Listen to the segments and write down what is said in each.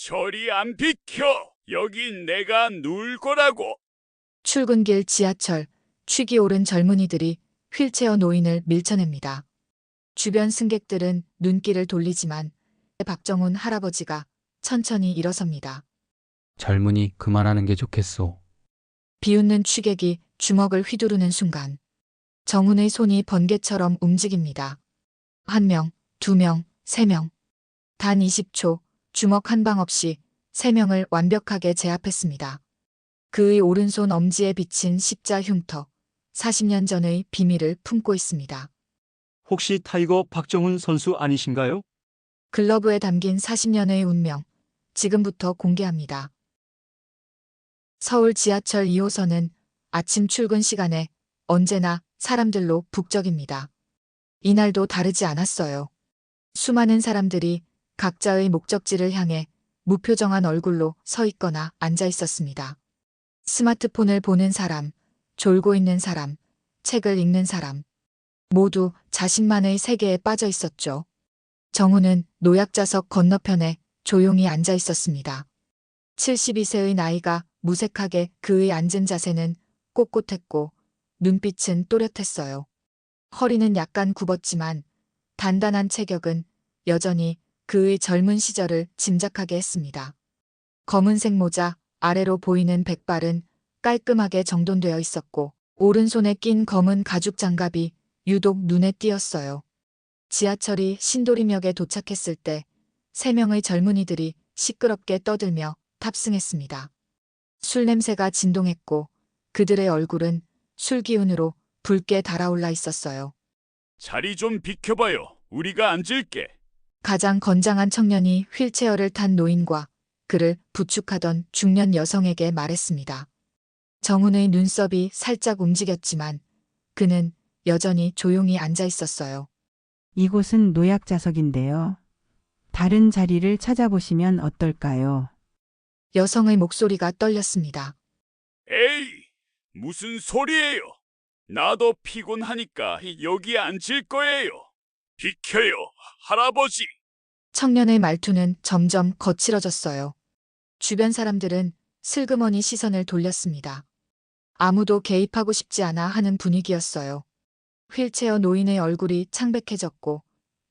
저리 안 비켜! 여긴 내가 누울 거라고! 출근길 지하철, 취기 오른 젊은이들이 휠체어 노인을 밀쳐냅니다. 주변 승객들은 눈길을 돌리지만 박정훈 할아버지가 천천히 일어섭니다. 젊은이 그만하는 게 좋겠소. 비웃는 취객이 주먹을 휘두르는 순간 정훈의 손이 번개처럼 움직입니다. 1명, 2명, 3명. 단 20초 주먹 한 방 없이 3명을 완벽하게 제압했습니다. 그의 오른손 엄지에 비친 십자 흉터, 40년 전의 비밀을 품고 있습니다. 혹시 타이거 박정훈 선수 아니신가요? 글러브에 담긴 40년의 운명, 지금부터 공개합니다. 서울 지하철 2호선은 아침 출근 시간에 언제나 사람들로 북적입니다. 이날도 다르지 않았어요. 수많은 사람들이 각자의 목적지를 향해 무표정한 얼굴로 서 있거나 앉아 있었습니다. 스마트폰을 보는 사람, 졸고 있는 사람, 책을 읽는 사람, 모두 자신만의 세계에 빠져 있었죠. 정훈은 노약자석 건너편에 조용히 앉아 있었습니다. 72세의 나이가 무색하게 그의 앉은 자세는 꼿꼿했고 눈빛은 또렷했어요. 허리는 약간 굽었지만 단단한 체격은 여전히 그의 젊은 시절을 짐작하게 했습니다. 검은색 모자, 아래로 보이는 백발은 깔끔하게 정돈되어 있었고 오른손에 낀 검은 가죽 장갑이 유독 눈에 띄었어요. 지하철이 신도림역에 도착했을 때 3명의 젊은이들이 시끄럽게 떠들며 탑승했습니다. 술 냄새가 진동했고 그들의 얼굴은 술 기운으로 붉게 달아올라 있었어요. 자리 좀 비켜봐요. 우리가 앉을게. 가장 건장한 청년이 휠체어를 탄 노인과 그를 부축하던 중년 여성에게 말했습니다. 정훈의 눈썹이 살짝 움직였지만 그는 여전히 조용히 앉아 있었어요. 이곳은 노약자석인데요. 다른 자리를 찾아보시면 어떨까요? 여성의 목소리가 떨렸습니다. 에이, 무슨 소리예요? 나도 피곤하니까 여기 앉을 거예요. 비켜요, 할아버지. 청년의 말투는 점점 거칠어졌어요. 주변 사람들은 슬그머니 시선을 돌렸습니다. 아무도 개입하고 싶지 않아 하는 분위기였어요. 휠체어 노인의 얼굴이 창백해졌고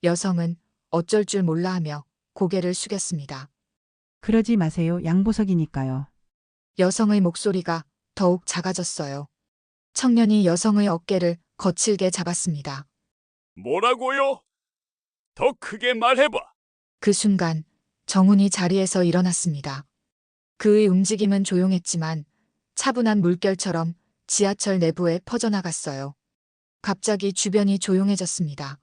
여성은 어쩔 줄 몰라 하며 고개를 숙였습니다. 그러지 마세요. 양보석이니까요. 여성의 목소리가 더욱 작아졌어요. 청년이 여성의 어깨를 거칠게 잡았습니다. 뭐라고요? 더 크게 말해봐. 그 순간 정훈이 자리에서 일어났습니다. 그의 움직임은 조용했지만 차분한 물결처럼 지하철 내부에 퍼져나갔어요. 갑자기 주변이 조용해졌습니다.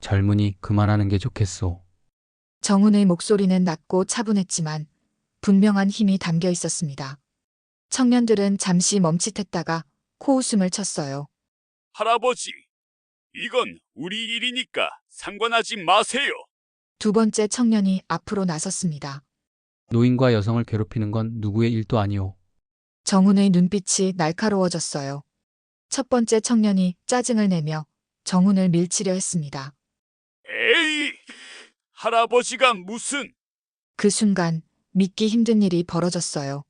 젊은이 그만하는 게 좋겠소. 정훈의 목소리는 낮고 차분했지만 분명한 힘이 담겨 있었습니다. 청년들은 잠시 멈칫했다가 코웃음을 쳤어요. 할아버지, 이건 우리 일이니까 상관하지 마세요. 두 번째 청년이 앞으로 나섰습니다. 노인과 여성을 괴롭히는 건 누구의 일도 아니오. 정훈의 눈빛이 날카로워졌어요. 첫 번째 청년이 짜증을 내며 정훈을 밀치려 했습니다. 에이, 할아버지가 무슨... 그 순간 믿기 힘든 일이 벌어졌어요.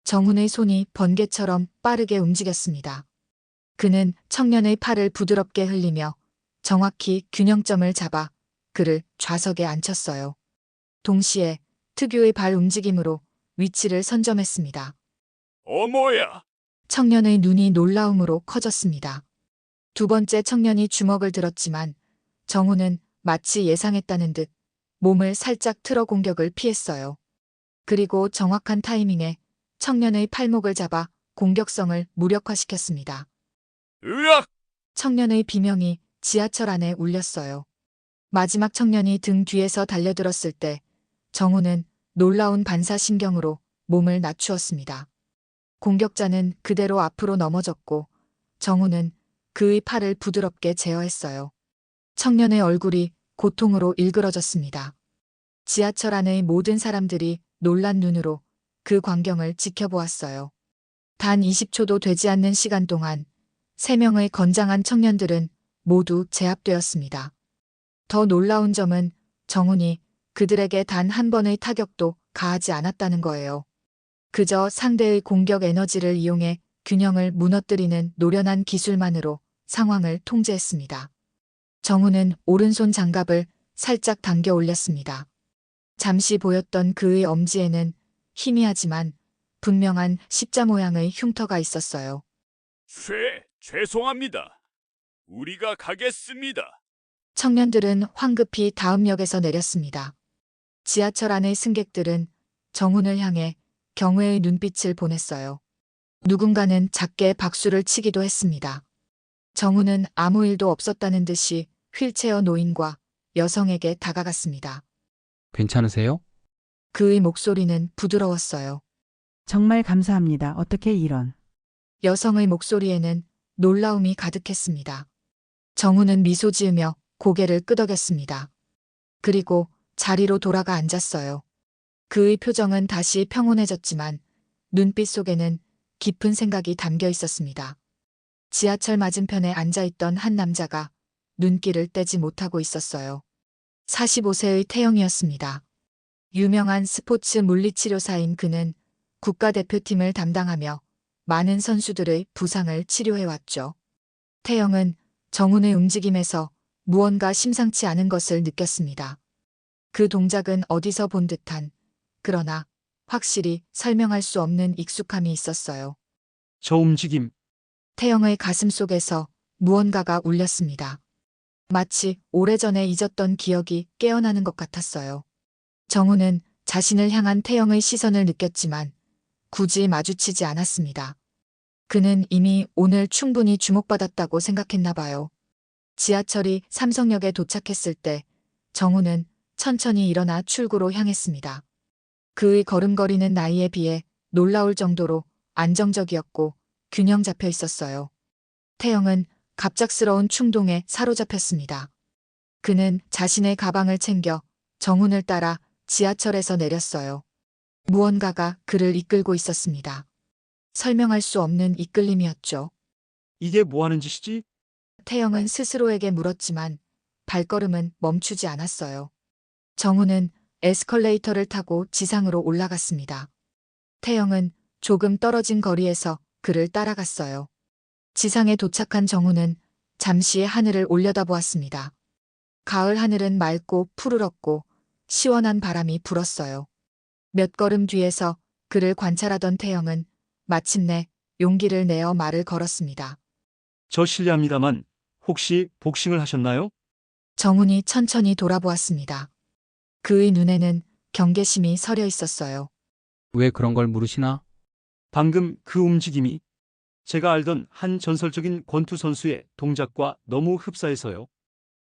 정훈의 손이 번개처럼 빠르게 움직였습니다. 그는 청년의 팔을 부드럽게 흘리며 정확히 균형점을 잡아 그를 좌석에 앉혔어요. 동시에 특유의 발 움직임으로 위치를 선점했습니다. 어머야, 청년의 눈이 놀라움으로 커졌습니다. 두 번째 청년이 주먹을 들었지만 정훈은 마치 예상했다는 듯 몸을 살짝 틀어 공격을 피했어요. 그리고 정확한 타이밍에 청년의 팔목을 잡아 공격성을 무력화시켰습니다. 으악! 청년의 비명이 지하철 안에 울렸어요. 마지막 청년이 등 뒤에서 달려들었을 때 정훈은 놀라운 반사신경으로 몸을 낮추었습니다. 공격자는 그대로 앞으로 넘어졌고 정훈은 그의 팔을 부드럽게 제어했어요. 청년의 얼굴이 고통으로 일그러졌습니다. 지하철 안의 모든 사람들이 놀란 눈으로 그 광경을 지켜보았어요. 단 20초도 되지 않는 시간 동안 3명의 건장한 청년들은 모두 제압되었습니다. 더 놀라운 점은 정훈이 그들에게 단 한 번의 타격도 가하지 않았다는 거예요. 그저 상대의 공격 에너지를 이용해 균형을 무너뜨리는 노련한 기술만으로 상황을 통제했습니다. 정우는 오른손 장갑을 살짝 당겨 올렸습니다. 잠시 보였던 그의 엄지에는 희미하지만 분명한 십자 모양의 흉터가 있었어요. 죄송합니다. 우리가 가겠습니다. 청년들은 황급히 다음 역에서 내렸습니다. 지하철 안의 승객들은 정훈을 향해 경외의 눈빛을 보냈어요. 누군가는 작게 박수를 치기도 했습니다. 정훈은 아무 일도 없었다는 듯이 휠체어 노인과 여성에게 다가갔습니다. 괜찮으세요? 그의 목소리는 부드러웠어요. 정말 감사합니다. 어떻게 이런. 여성의 목소리에는 놀라움이 가득했습니다. 정훈은 미소 지으며 고개를 끄덕였습니다. 그리고 자리로 돌아가 앉았어요. 그의 표정은 다시 평온해졌지만 눈빛 속에는 깊은 생각이 담겨 있었습니다. 지하철 맞은편에 앉아있던 한 남자가 눈길을 떼지 못하고 있었어요. 45세의 태영이었습니다. 유명한 스포츠 물리치료사인 그는 국가대표팀을 담당하며 많은 선수들의 부상을 치료해왔죠. 태영은 정훈의 움직임에서 무언가 심상치 않은 것을 느꼈습니다. 그 동작은 어디서 본 듯한, 그러나 확실히 설명할 수 없는 익숙함이 있었어요. 저 움직임, 태영의 가슴 속에서 무언가가 울렸습니다. 마치 오래전에 잊었던 기억이 깨어나는 것 같았어요. 정훈은 자신을 향한 태영의 시선을 느꼈지만 굳이 마주치지 않았습니다. 그는 이미 오늘 충분히 주목받았다고 생각했나 봐요. 지하철이 삼성역에 도착했을 때 정훈은 천천히 일어나 출구로 향했습니다. 그의 걸음걸이는 나이에 비해 놀라울 정도로 안정적이었고 균형 잡혀 있었어요. 태영은 갑작스러운 충동에 사로잡혔습니다. 그는 자신의 가방을 챙겨 정훈을 따라 지하철에서 내렸어요. 무언가가 그를 이끌고 있었습니다. 설명할 수 없는 이끌림이었죠. 이게 뭐 하는 짓이지? 태영은 스스로에게 물었지만 발걸음은 멈추지 않았어요. 정훈은 에스컬레이터를 타고 지상으로 올라갔습니다. 태영은 조금 떨어진 거리에서 그를 따라갔어요. 지상에 도착한 정훈은 잠시 하늘을 올려다보았습니다. 가을 하늘은 맑고 푸르렀고 시원한 바람이 불었어요. 몇 걸음 뒤에서 그를 관찰하던 태영은 마침내 용기를 내어 말을 걸었습니다. 저 실례합니다만 혹시 복싱을 하셨나요? 정훈이 천천히 돌아보았습니다. 그의 눈에는 경계심이 서려 있었어요. 왜 그런 걸 물으시나? 방금 그 움직임이 제가 알던 한 전설적인 권투 선수의 동작과 너무 흡사해서요.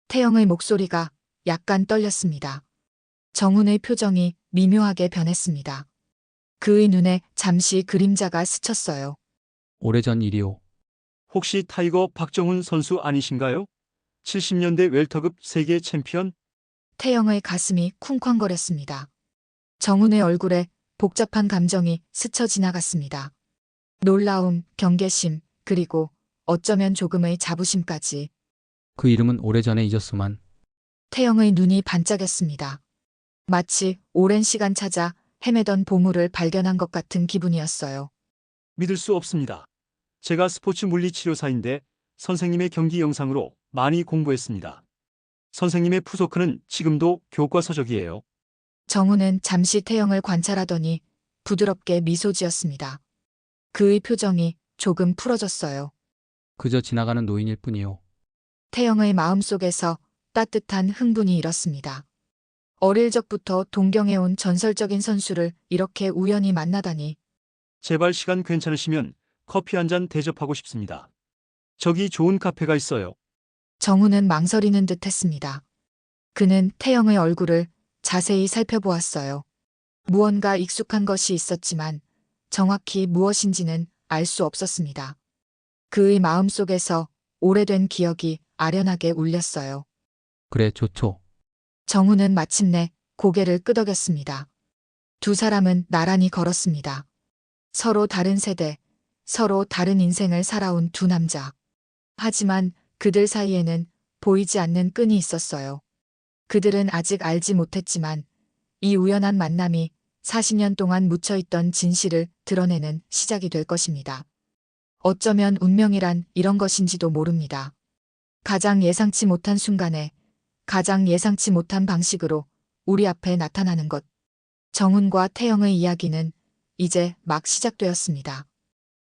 태영의 목소리가 약간 떨렸습니다. 정훈의 표정이 미묘하게 변했습니다. 그의 눈에 잠시 그림자가 스쳤어요. 오래전 일이오. 혹시 타이거 박정훈 선수 아니신가요? 70년대 웰터급 세계 챔피언? 태영의 가슴이 쿵쾅거렸습니다. 정훈의 얼굴에 복잡한 감정이 스쳐 지나갔습니다. 놀라움, 경계심, 그리고 어쩌면 조금의 자부심까지. 그 이름은 오래전에 잊었수만. 태영의 눈이 반짝였습니다. 마치 오랜 시간 찾아 헤매던 보물을 발견한 것 같은 기분이었어요. 믿을 수 없습니다. 제가 스포츠 물리치료사인데 선생님의 경기 영상으로 많이 공부했습니다. 선생님의 푸소크는 지금도 교과서적이에요. 정훈은 잠시 태영을 관찰하더니 부드럽게 미소 지었습니다. 그의 표정이 조금 풀어졌어요. 그저 지나가는 노인일 뿐이오. 태영의 마음속에서 따뜻한 흥분이 일었습니다. 어릴 적부터 동경해온 전설적인 선수를 이렇게 우연히 만나다니. 제발 시간 괜찮으시면 커피 한 잔 대접하고 싶습니다. 저기 좋은 카페가 있어요. 정훈은 망설이는 듯 했습니다. 그는 태영의 얼굴을 자세히 살펴보았어요. 무언가 익숙한 것이 있었지만 정확히 무엇인지는 알 수 없었습니다. 그의 마음속에서 오래된 기억이 아련하게 울렸어요. 그래, 좋죠. 정훈은 마침내 고개를 끄덕였습니다. 두 사람은 나란히 걸었습니다. 서로 다른 세대, 서로 다른 인생을 살아온 두 남자. 하지만 그들 사이에는 보이지 않는 끈이 있었어요. 그들은 아직 알지 못했지만 이 우연한 만남이 40년 동안 묻혀있던 진실을 드러내는 시작이 될 것입니다. 어쩌면 운명이란 이런 것인지도 모릅니다. 가장 예상치 못한 순간에 가장 예상치 못한 방식으로 우리 앞에 나타나는 것. 정훈과 태영의 이야기는 이제 막 시작되었습니다.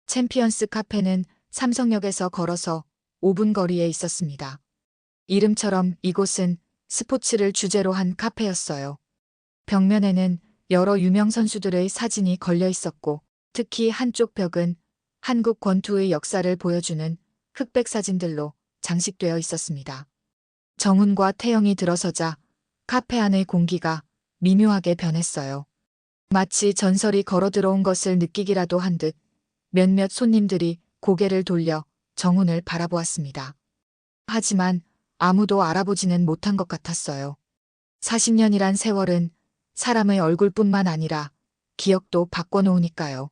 챔피언스 카페는 삼성역에서 걸어서 5분 거리에 있었습니다. 이름처럼 이곳은 스포츠를 주제로 한 카페였어요. 벽면에는 여러 유명 선수들의 사진이 걸려 있었고, 특히 한쪽 벽은 한국 권투의 역사를 보여주는 흑백 사진들로 장식되어 있었습니다. 정훈과 태영이 들어서자 카페 안의 공기가 미묘하게 변했어요. 마치 전설이 걸어 들어온 것을 느끼기라도 한 듯 몇몇 손님들이 고개를 돌려 정훈을 바라보았습니다. 하지만 아무도 알아보지는 못한 것 같았어요. 40년이란 세월은 사람의 얼굴뿐만 아니라 기억도 바꿔놓으니까요.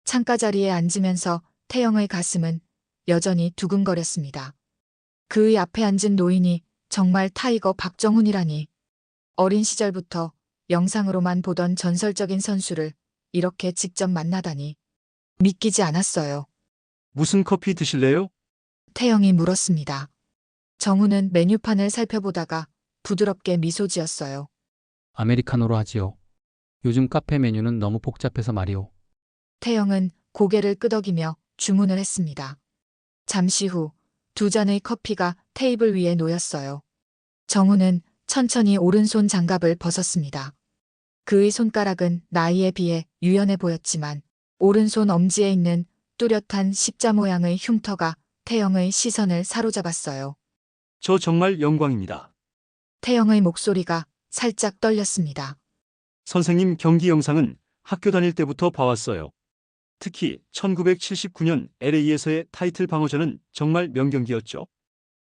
창가 자리에 앉으면서 태영의 가슴은 여전히 두근거렸습니다. 그의 앞에 앉은 노인이 정말 타이거 박정훈이라니. 어린 시절부터 영상으로만 보던 전설적인 선수를 이렇게 직접 만나다니. 믿기지 않았어요. 무슨 커피 드실래요? 태영이 물었습니다. 정훈은 메뉴판을 살펴보다가 부드럽게 미소 지었어요. 아메리카노로 하지요. 요즘 카페 메뉴는 너무 복잡해서 말이오. 태영은 고개를 끄덕이며 주문을 했습니다. 잠시 후 두 잔의 커피가 테이블 위에 놓였어요. 정훈은 천천히 오른손 장갑을 벗었습니다. 그의 손가락은 나이에 비해 유연해 보였지만 오른손 엄지에 있는 뚜렷한 십자 모양의 흉터가 태영의 시선을 사로잡았어요. 저 정말 영광입니다. 태영의 목소리가 살짝 떨렸습니다. 선생님 경기 영상은 학교 다닐 때부터 봐왔어요. 특히 1979년 LA에서의 타이틀 방어전은 정말 명경기였죠.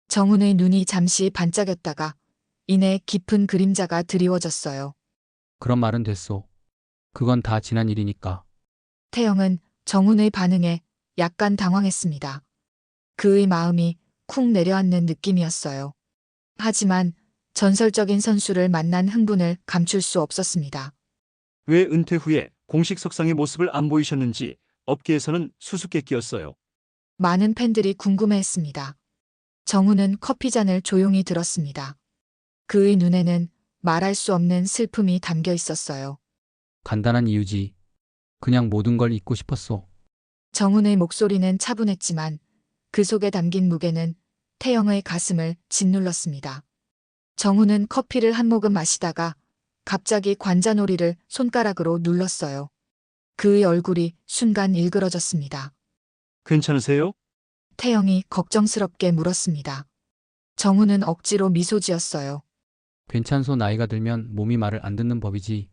정훈의 눈이 잠시 반짝였다가 이내 깊은 그림자가 드리워졌어요. 그런 말은 됐소. 그건 다 지난 일이니까. 태영은 정훈의 반응에 약간 당황했습니다. 그의 마음이 쿵 내려앉는 느낌이었어요. 하지만 전설적인 선수를 만난 흥분을 감출 수 없었습니다. 왜 은퇴 후에 공식 석상의 모습을 안 보이셨는지 업계에서는 수수께끼였어요. 많은 팬들이 궁금해했습니다. 정훈은 커피잔을 조용히 들었습니다. 그의 눈에는 말할 수 없는 슬픔이 담겨 있었어요. 간단한 이유지. 그냥 모든 걸 잊고 싶었소. 정훈의 목소리는 차분했지만 그 속에 담긴 무게는 태영의 가슴을 짓눌렀습니다. 정훈은 커피를 한 모금 마시다가 갑자기 관자놀이를 손가락으로 눌렀어요. 그의 얼굴이 순간 일그러졌습니다. 괜찮으세요? 태영이 걱정스럽게 물었습니다. 정훈은 억지로 미소 지었어요. 괜찮소. 나이가 들면 몸이 말을 안 듣는 법이지.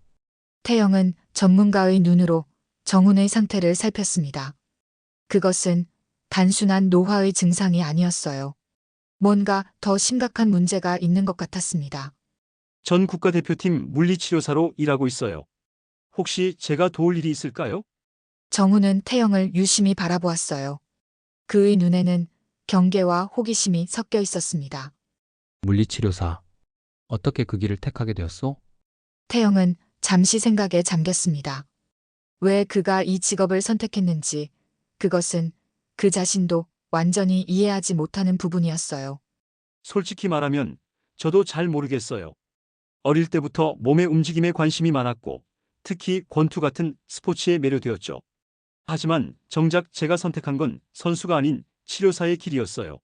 태영은 전문가의 눈으로 정훈의 상태를 살폈습니다. 그것은 단순한 노화의 증상이 아니었어요. 뭔가 더 심각한 문제가 있는 것 같았습니다. 전 국가대표팀 물리치료사로 일하고 있어요. 혹시 제가 도울 일이 있을까요? 정훈은 태영을 유심히 바라보았어요. 그의 눈에는 경계와 호기심이 섞여 있었습니다. 물리치료사. 어떻게 그 길을 택하게 되었소? 태영은 잠시 생각에 잠겼습니다. 왜 그가 이 직업을 선택했는지, 그것은 그 자신도 완전히 이해하지 못하는 부분이었어요. 솔직히 말하면 저도 잘 모르겠어요. 어릴 때부터 몸의 움직임에 관심이 많았고 특히 권투 같은 스포츠에 매료되었죠. 하지만 정작 제가 선택한 건 선수가 아닌 치료사의 길이었어요.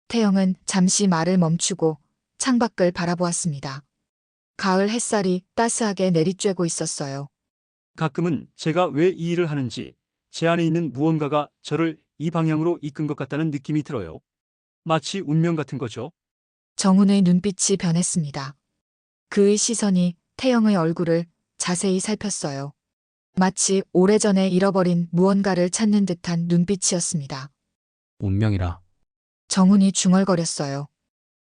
태영은 잠시 말을 멈추고 창밖을 바라보았습니다. 가을 햇살이 따스하게 내리쬐고 있었어요. 가끔은 제가 왜 이 일을 하는지 제 안에 있는 무언가가 저를 이 방향으로 이끈 것 같다는 느낌이 들어요. 마치 운명 같은 거죠. 정훈의 눈빛이 변했습니다. 그의 시선이 태영의 얼굴을 자세히 살폈어요. 마치 오래전에 잃어버린 무언가를 찾는 듯한 눈빛이었습니다. 운명이라. 정훈이 중얼거렸어요.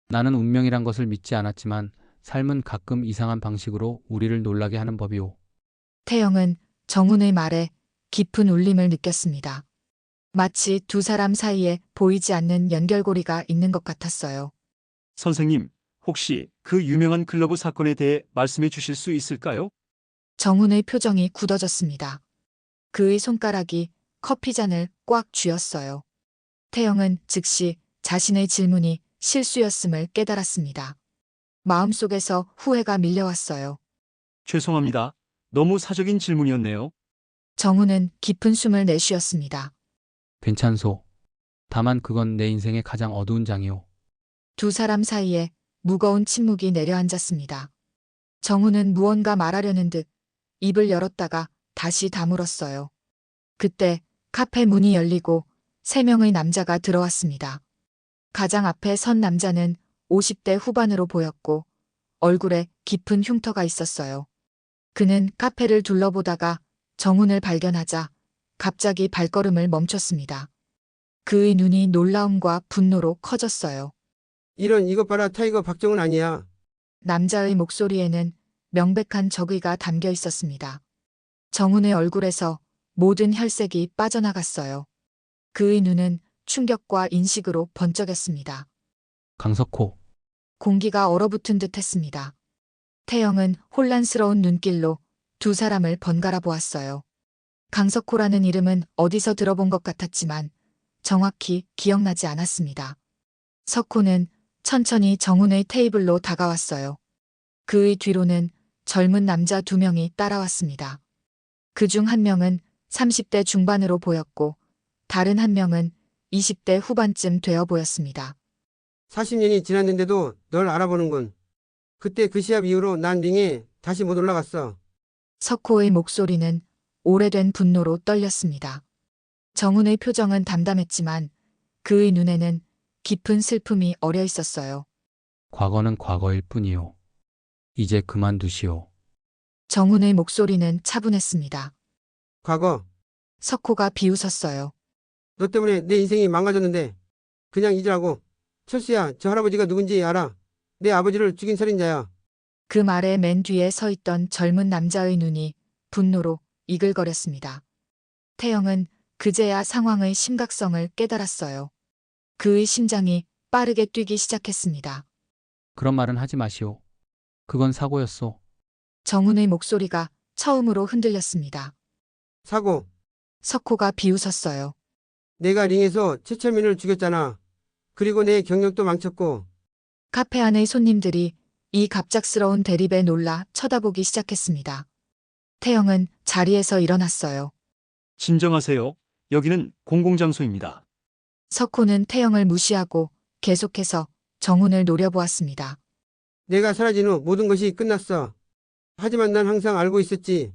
나는 운명이란 것을 믿지 않았지만 삶은 가끔 이상한 방식으로 우리를 놀라게 하는 법이오. 태영은 정훈의 말에 깊은 울림을 느꼈습니다. 마치 두 사람 사이에 보이지 않는 연결고리가 있는 것 같았어요. 선생님, 혹시 그 유명한 글러브 사건에 대해 말씀해 주실 수 있을까요? 정훈의 표정이 굳어졌습니다. 그의 손가락이 커피잔을 꽉 쥐었어요. 태영은 즉시 자신의 질문이 실수였음을 깨달았습니다. 마음속에서 후회가 밀려왔어요. 죄송합니다. 너무 사적인 질문이었네요. 정훈은 깊은 숨을 내쉬었습니다. 괜찮소. 다만 그건 내 인생의 가장 어두운 장이오. 두 사람 사이에 무거운 침묵이 내려앉았습니다. 정훈은 무언가 말하려는 듯 입을 열었다가 다시 다물었어요. 그때 카페 문이 열리고 3명의 남자가 들어왔습니다. 가장 앞에 선 남자는 50대 후반으로 보였고 얼굴에 깊은 흉터가 있었어요. 그는 카페를 둘러보다가 정훈을 발견하자 갑자기 발걸음을 멈췄습니다. 그의 눈이 놀라움과 분노로 커졌어요. 이런 이것 봐라 타이거 박정은 아니야. 남자의 목소리에는 명백한 적의가 담겨 있었습니다. 정훈의 얼굴에서 모든 혈색이 빠져나갔어요. 그의 눈은 충격과 인식으로 번쩍였습니다. 강석호. 공기가 얼어붙은 듯 했습니다. 태영은 혼란스러운 눈길로 두 사람을 번갈아 보았어요. 강석호라는 이름은 어디서 들어본 것 같았지만 정확히 기억나지 않았습니다. 석호는 천천히 정훈의 테이블로 다가왔어요. 그의 뒤로는 젊은 남자 2명이 따라왔습니다. 그중 한 명은 30대 중반으로 보였고 다른 한 명은 20대 후반쯤 되어 보였습니다. 40년이 지났는데도 널 알아보는군. 그때 그 시합 이후로 난 링에 다시 못 올라갔어. 석호의 목소리는 오래된 분노로 떨렸습니다. 정훈의 표정은 담담했지만 그의 눈에는 깊은 슬픔이 어려 있었어요. 과거는 과거일 뿐이오. 이제 그만두시오. 정훈의 목소리는 차분했습니다. 과거. 석호가 비웃었어요. 너 때문에 내 인생이 망가졌는데 그냥 잊으라고. 철수야, 저 할아버지가 누군지 알아. 내 아버지를 죽인 살인자야. 그 말에 맨 뒤에 서 있던 젊은 남자의 눈이 분노로 이글거렸습니다. 태영은 그제야 상황의 심각성을 깨달았어요. 그의 심장이 빠르게 뛰기 시작했습니다. 그런 말은 하지 마시오. 그건 사고였소. 정훈의 목소리가 처음으로 흔들렸습니다. 사고. 석호가 비웃었어요. 내가 링에서 최철민을 죽였잖아. 그리고 내 경력도 망쳤고. 카페 안의 손님들이 이 갑작스러운 대립에 놀라 쳐다보기 시작했습니다. 태영은 자리에서 일어났어요. 진정하세요. 여기는 공공장소입니다. 석호는 태영을 무시하고 계속해서 정훈을 노려보았습니다. 내가 사라진 후 모든 것이 끝났어. 하지만 난 항상 알고 있었지.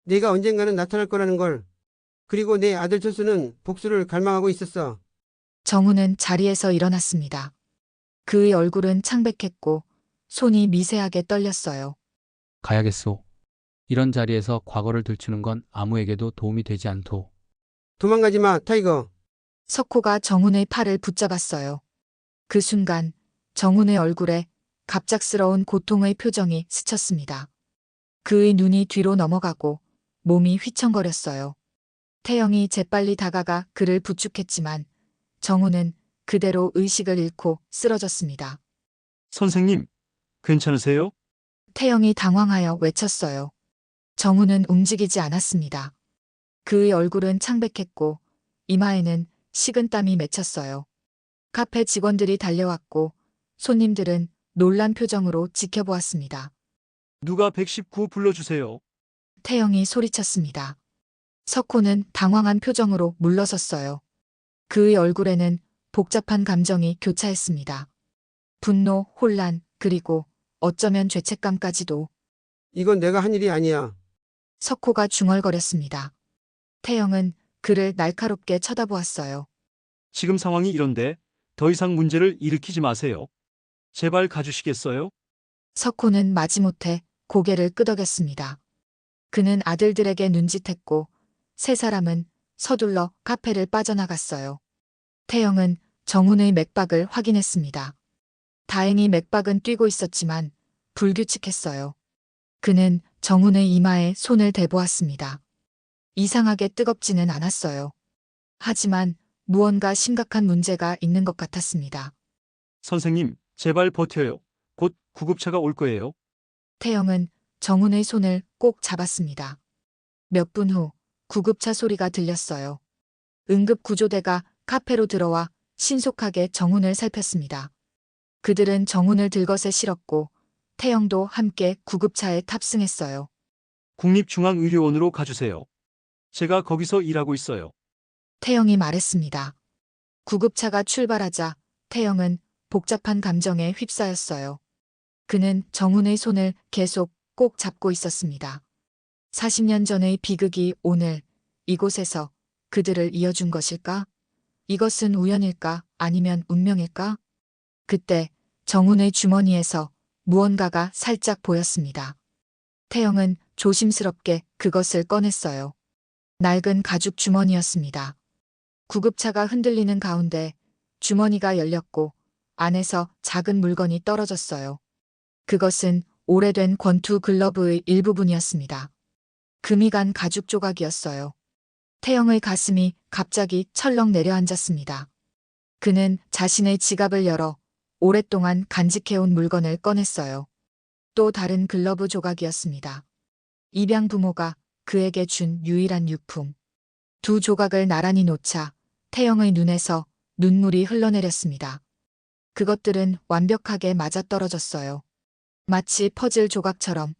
내가 언젠가는 나타날 거라는 걸. 그리고 내 아들 철수는 복수를 갈망하고 있었어. 정훈은 자리에서 일어났습니다. 그의 얼굴은 창백했고 손이 미세하게 떨렸어요. 가야겠소. 이런 자리에서 과거를 들추는 건 아무에게도 도움이 되지 않도. 도망가지 마, 타이거. 석호가 정훈의 팔을 붙잡았어요. 그 순간 정훈의 얼굴에 갑작스러운 고통의 표정이 스쳤습니다. 그의 눈이 뒤로 넘어가고 몸이 휘청거렸어요. 태영이 재빨리 다가가 그를 부축했지만 정훈은 그대로 의식을 잃고 쓰러졌습니다. 선생님, 괜찮으세요? 태영이 당황하여 외쳤어요. 정훈은 움직이지 않았습니다. 그의 얼굴은 창백했고 이마에는 식은땀이 맺혔어요. 카페 직원들이 달려왔고 손님들은 놀란 표정으로 지켜보았습니다. 누가 119 불러주세요. 태영이 소리쳤습니다. 석호는 당황한 표정으로 물러섰어요. 그의 얼굴에는 복잡한 감정이 교차했습니다. 분노, 혼란, 그리고 어쩌면 죄책감까지도. 이건 내가 한 일이 아니야. 석호가 중얼거렸습니다. 태영은 그를 날카롭게 쳐다보았어요. 지금 상황이 이런데 더 이상 문제를 일으키지 마세요. 제발 가주시겠어요? 석호는 마지못해 고개를 끄덕였습니다. 그는 아들들에게 눈짓했고 세 사람은 서둘러 카페를 빠져나갔어요. 태영은 정훈의 맥박을 확인했습니다. 다행히 맥박은 뛰고 있었지만 불규칙했어요. 그는 정훈의 이마에 손을 대보았습니다. 이상하게 뜨겁지는 않았어요. 하지만 무언가 심각한 문제가 있는 것 같았습니다. 선생님, 제발 버텨요. 곧 구급차가 올 거예요. 태영은 정훈의 손을 꼭 잡았습니다. 몇 분 후 구급차 소리가 들렸어요. 응급구조대가 카페로 들어와 신속하게 정훈을 살폈습니다. 그들은 정훈을 들것에 실었고 태영도 함께 구급차에 탑승했어요. 국립중앙의료원으로 가주세요. 제가 거기서 일하고 있어요. 태영이 말했습니다. 구급차가 출발하자 태영은 복잡한 감정에 휩싸였어요. 그는 정훈의 손을 계속 꼭 잡고 있었습니다. 40년 전의 비극이 오늘 이곳에서 그들을 이어준 것일까? 이것은 우연일까? 아니면 운명일까? 그때 정훈의 주머니에서 무언가가 살짝 보였습니다. 태영은 조심스럽게 그것을 꺼냈어요. 낡은 가죽 주머니였습니다. 구급차가 흔들리는 가운데 주머니가 열렸고 안에서 작은 물건이 떨어졌어요. 그것은 오래된 권투 글러브의 일부분이었습니다. 금이 간 가죽 조각이었어요. 태영의 가슴이 갑자기 철렁 내려앉았습니다. 그는 자신의 지갑을 열어 오랫동안 간직해온 물건을 꺼냈어요. 또 다른 글러브 조각이었습니다. 입양 부모가 그에게 준 유일한 유품. 두 조각을 나란히 놓자 태영의 눈에서 눈물이 흘러내렸습니다. 그것들은 완벽하게 맞아떨어졌어요. 마치 퍼즐 조각처럼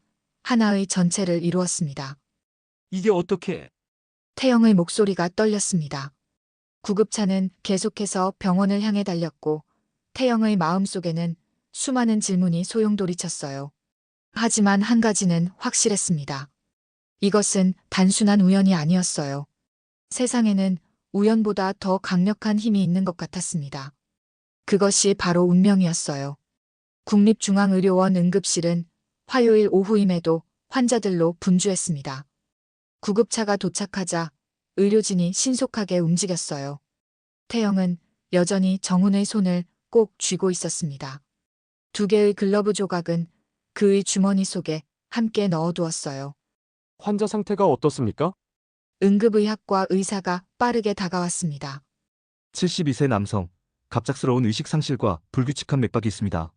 하나의 전체를 이루었습니다. 이게 어떻게? 태영의 목소리가 떨렸습니다. 구급차는 계속해서 병원을 향해 달렸고 태영의 마음속에는 수많은 질문이 소용돌이쳤어요. 하지만 한 가지는 확실했습니다. 이것은 단순한 우연이 아니었어요. 세상에는 우연보다 더 강력한 힘이 있는 것 같았습니다. 그것이 바로 운명이었어요. 국립중앙의료원 응급실은 화요일 오후임에도 환자들로 분주했습니다. 구급차가 도착하자 의료진이 신속하게 움직였어요. 태영은 여전히 정훈의 손을 꼭 쥐고 있었습니다. 두 개의 글러브 조각은 그의 주머니 속에 함께 넣어두었어요. 환자 상태가 어떻습니까? 응급의학과 의사가 빠르게 다가왔습니다. 72세 남성, 갑작스러운 의식 상실과 불규칙한 맥박이 있습니다.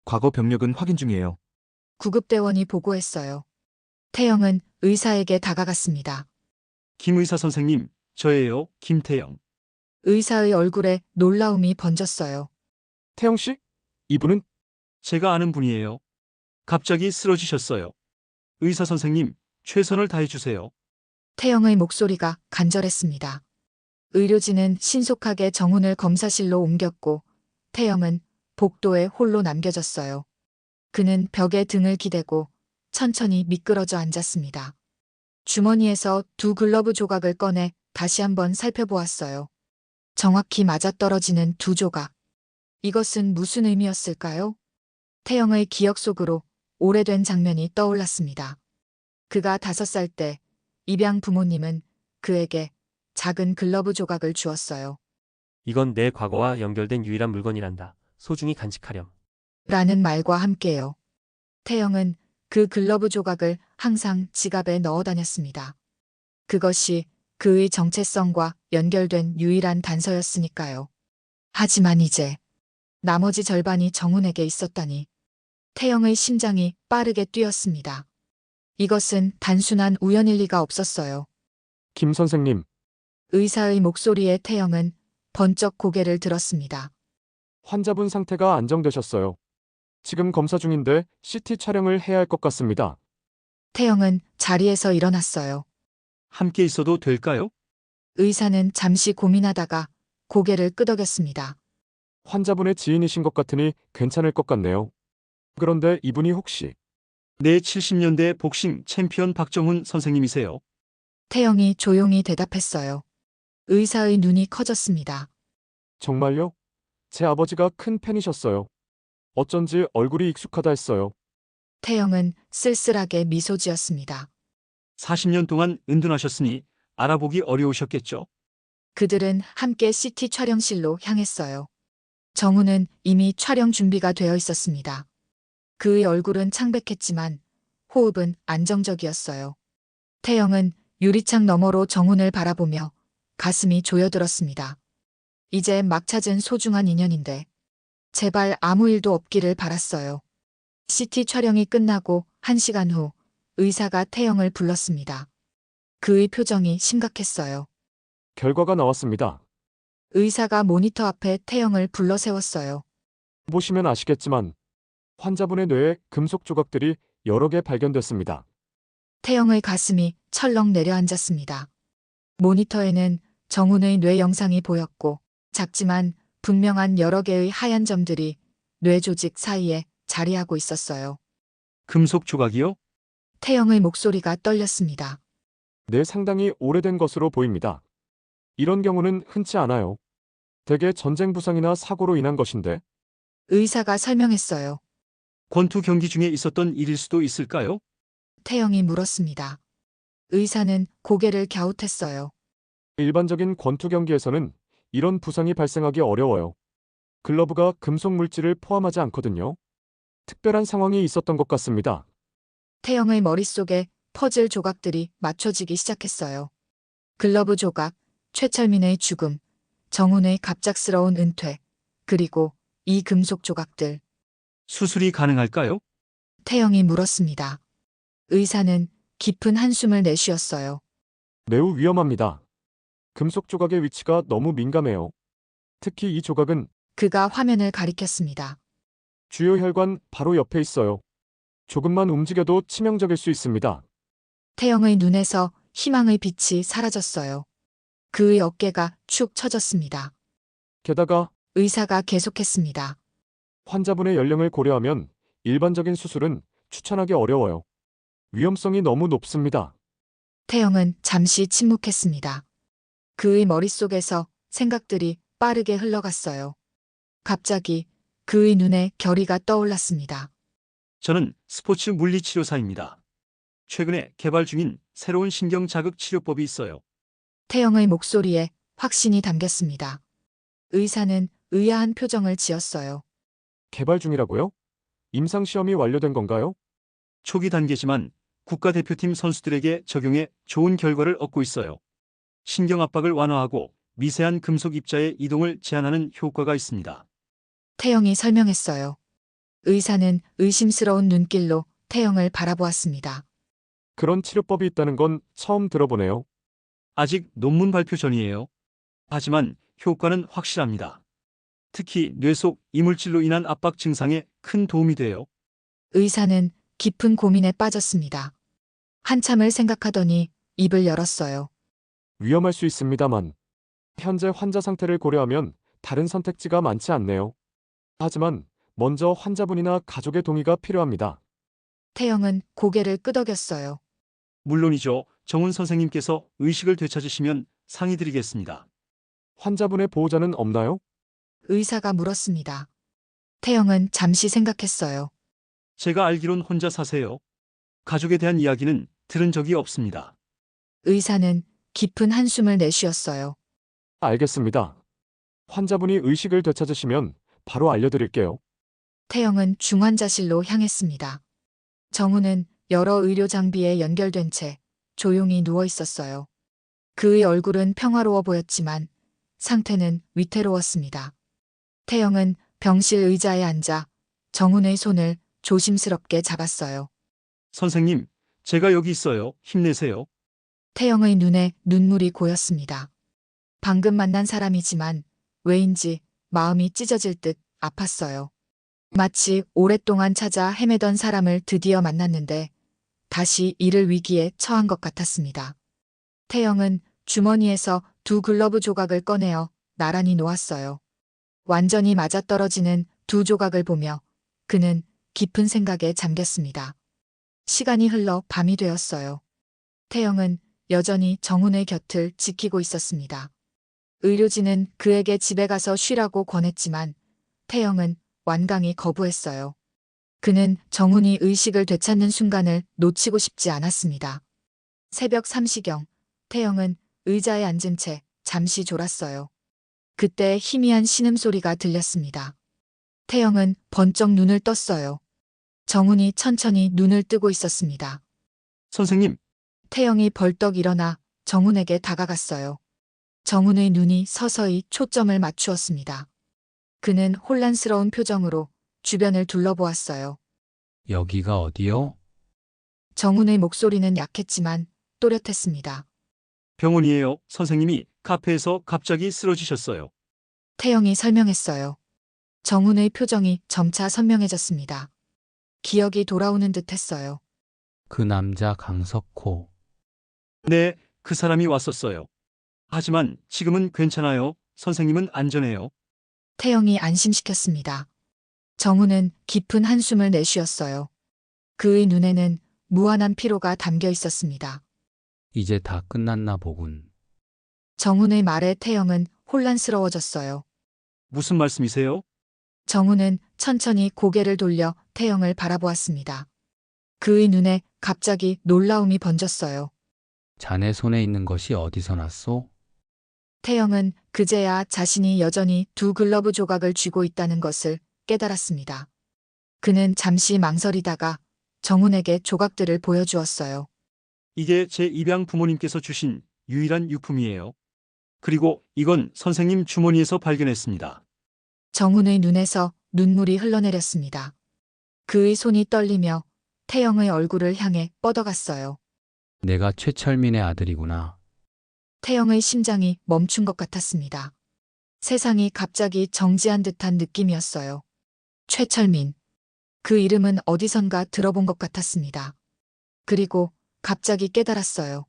과거 병력은 확인 중이에요. 구급대원이 보고했어요. 태영은 의사에게 다가갔습니다. 김 의사 선생님, 저예요, 김태영. 의사의 얼굴에 놀라움이 번졌어요. 태영 씨? 이분은 제가 아는 분이에요. 갑자기 쓰러지셨어요. 의사 선생님, 최선을 다해주세요. 태영의 목소리가 간절했습니다. 의료진은 신속하게 정훈을 검사실로 옮겼고 태영은 복도에 홀로 남겨졌어요. 그는 벽에 등을 기대고 천천히 미끄러져 앉았습니다. 주머니에서 두 글러브 조각을 꺼내 다시 한번 살펴보았어요. 정확히 맞아떨어지는 두 조각. 이것은 무슨 의미였을까요? 태영의 기억 속으로 오래된 장면이 떠올랐습니다. 그가 5살 때 입양 부모님은 그에게 작은 글러브 조각을 주었어요. 이건 내 과거와 연결된 유일한 물건이란다. 소중히 간직하렴. 라는 말과 함께요. 태영은 그 글러브 조각을 항상 지갑에 넣어 다녔습니다. 그것이 그의 정체성과 연결된 유일한 단서였으니까요. 하지만 이제 나머지 절반이 정훈에게 있었다니. 태영의 심장이 빠르게 뛰었습니다. 이것은 단순한 우연일 리가 없었어요. 김 선생님, 의사의 목소리에 태영은 번쩍 고개를 들었습니다. 환자분 상태가 안정되셨어요. 지금 검사 중인데 CT 촬영을 해야 할 것 같습니다. 태영은 자리에서 일어났어요. 함께 있어도 될까요? 의사는 잠시 고민하다가 고개를 끄덕였습니다. 환자분의 지인이신 것 같으니 괜찮을 것 같네요. 그런데 이분이 혹시 내 70년대 복싱 챔피언 박정훈 선생님이세요. 태영이 조용히 대답했어요. 의사의 눈이 커졌습니다. 정말요? 제 아버지가 큰 팬이셨어요. 어쩐지 얼굴이 익숙하다 했어요. 태영은 쓸쓸하게 미소 지었습니다. 40년 동안 은둔하셨으니 알아보기 어려우셨겠죠? 그들은 함께 CT 촬영실로 향했어요. 정훈은 이미 촬영 준비가 되어 있었습니다. 그의 얼굴은 창백했지만 호흡은 안정적이었어요. 태영은 유리창 너머로 정훈을 바라보며 가슴이 조여들었습니다. 이제 막 찾은 소중한 인연인데 제발 아무 일도 없기를 바랐어요. CT 촬영이 끝나고 1시간 후 의사가 태영을 불렀습니다. 그의 표정이 심각했어요. 결과가 나왔습니다. 의사가 모니터 앞에 태영을 불러 세웠어요. 보시면 아시겠지만 환자분의 뇌에 금속 조각들이 여러 개 발견됐습니다. 태영의 가슴이 철렁 내려앉았습니다. 모니터에는 정훈의 뇌 영상이 보였고 작지만 분명한 여러 개의 하얀 점들이 뇌 조직 사이에 자리하고 있었어요. 금속 조각이요? 태영의 목소리가 떨렸습니다. 뇌 상당히 오래된 것으로 보입니다. 이런 경우는 흔치 않아요. 대개 전쟁 부상이나 사고로 인한 것인데 의사가 설명했어요. 권투 경기 중에 있었던 일일 수도 있을까요? 태영이 물었습니다. 의사는 고개를 갸웃했어요. 일반적인 권투 경기에서는 이런 부상이 발생하기 어려워요. 글러브가 금속 물질을 포함하지 않거든요. 특별한 상황이 있었던 것 같습니다. 태영의 머릿속에 퍼즐 조각들이 맞춰지기 시작했어요. 글러브 조각, 최철민의 죽음, 정훈의 갑작스러운 은퇴, 그리고 이 금속 조각들. 수술이 가능할까요? 태영이 물었습니다. 의사는 깊은 한숨을 내쉬었어요. 매우 위험합니다. 금속 조각의 위치가 너무 민감해요. 특히 이 조각은 그가 화면을 가리켰습니다. 주요 혈관 바로 옆에 있어요. 조금만 움직여도 치명적일 수 있습니다. 태영의 눈에서 희망의 빛이 사라졌어요. 그의 어깨가 축 처졌습니다. 게다가 의사가 계속했습니다. 환자분의 연령을 고려하면 일반적인 수술은 추천하기 어려워요. 위험성이 너무 높습니다. 태영은 잠시 침묵했습니다. 그의 머릿속에서 생각들이 빠르게 흘러갔어요. 갑자기 그의 눈에 결의가 떠올랐습니다. 저는 스포츠 물리치료사입니다. 최근에 개발 중인 새로운 신경 자극 치료법이 있어요. 태영의 목소리에 확신이 담겼습니다. 의사는 의아한 표정을 지었어요. 개발 중이라고요? 임상시험이 완료된 건가요? 초기 단계지만 국가대표팀 선수들에게 적용해 좋은 결과를 얻고 있어요. 신경 압박을 완화하고 미세한 금속 입자의 이동을 제한하는 효과가 있습니다. 태영이 설명했어요. 의사는 의심스러운 눈길로 태영을 바라보았습니다. 그런 치료법이 있다는 건 처음 들어보네요. 아직 논문 발표 전이에요. 하지만 효과는 확실합니다. 특히 뇌 속 이물질로 인한 압박 증상에 큰 도움이 돼요. 의사는 깊은 고민에 빠졌습니다. 한참을 생각하더니 입을 열었어요. 위험할 수 있습니다만 현재 환자 상태를 고려하면 다른 선택지가 많지 않네요. 하지만 먼저 환자분이나 가족의 동의가 필요합니다. 태영은 고개를 끄덕였어요. 물론이죠. 정훈 선생님께서 의식을 되찾으시면 상의드리겠습니다. 환자분의 보호자는 없나요? 의사가 물었습니다. 태영은 잠시 생각했어요. 제가 알기론 혼자 사세요. 가족에 대한 이야기는 들은 적이 없습니다. 의사는 깊은 한숨을 내쉬었어요. 알겠습니다. 환자분이 의식을 되찾으시면 바로 알려드릴게요. 태영은 중환자실로 향했습니다. 정우는 여러 의료 장비에 연결된 채 조용히 누워 있었어요. 그의 얼굴은 평화로워 보였지만 상태는 위태로웠습니다. 태영은 병실 의자에 앉아 정훈의 손을 조심스럽게 잡았어요. 선생님, 제가 여기 있어요. 힘내세요. 태영의 눈에 눈물이 고였습니다. 방금 만난 사람이지만 왜인지 마음이 찢어질 듯 아팠어요. 마치 오랫동안 찾아 헤매던 사람을 드디어 만났는데 다시 잃을 위기에 처한 것 같았습니다. 태영은 주머니에서 두 글러브 조각을 꺼내어 나란히 놓았어요. 완전히 맞아떨어지는 두 조각을 보며 그는 깊은 생각에 잠겼습니다. 시간이 흘러 밤이 되었어요. 태영은 여전히 정훈의 곁을 지키고 있었습니다. 의료진은 그에게 집에 가서 쉬라고 권했지만 태영은 완강히 거부했어요. 그는 정훈이 의식을 되찾는 순간을 놓치고 싶지 않았습니다. 새벽 3시경, 태영은 의자에 앉은 채 잠시 졸았어요. 그때 희미한 신음소리가 들렸습니다. 태영은 번쩍 눈을 떴어요. 정훈이 천천히 눈을 뜨고 있었습니다. 선생님, 태영이 벌떡 일어나 정훈에게 다가갔어요. 정훈의 눈이 서서히 초점을 맞추었습니다. 그는 혼란스러운 표정으로 주변을 둘러보았어요. 여기가 어디요? 정훈의 목소리는 약했지만 또렷했습니다. 병원이에요. 선생님이 카페에서 갑자기 쓰러지셨어요. 태영이 설명했어요. 정훈의 표정이 점차 선명해졌습니다. 기억이 돌아오는 듯 했어요. 그 남자 강석호. 네, 그 사람이 왔었어요. 하지만 지금은 괜찮아요. 선생님은 안전해요. 태영이 안심시켰습니다. 정훈은 깊은 한숨을 내쉬었어요. 그의 눈에는 무한한 피로가 담겨 있었습니다. 이제 다 끝났나 보군. 정훈의 말에 태영은 혼란스러워졌어요. 무슨 말씀이세요? 정훈은 천천히 고개를 돌려 태영을 바라보았습니다. 그의 눈에 갑자기 놀라움이 번졌어요. 자네 손에 있는 것이 어디서 났소? 태영은 그제야 자신이 여전히 두 글러브 조각을 쥐고 있다는 것을 깨달았습니다. 그는 잠시 망설이다가 정훈에게 조각들을 보여주었어요. 이게 제 입양 부모님께서 주신 유일한 유품이에요. 그리고 이건 선생님 주머니에서 발견했습니다. 정훈의 눈에서 눈물이 흘러내렸습니다. 그의 손이 떨리며 태영의 얼굴을 향해 뻗어갔어요. 내가 최철민의 아들이구나. 태영의 심장이 멈춘 것 같았습니다. 세상이 갑자기 정지한 듯한 느낌이었어요. 최철민. 그 이름은 어디선가 들어본 것 같았습니다. 그리고 갑자기 깨달았어요.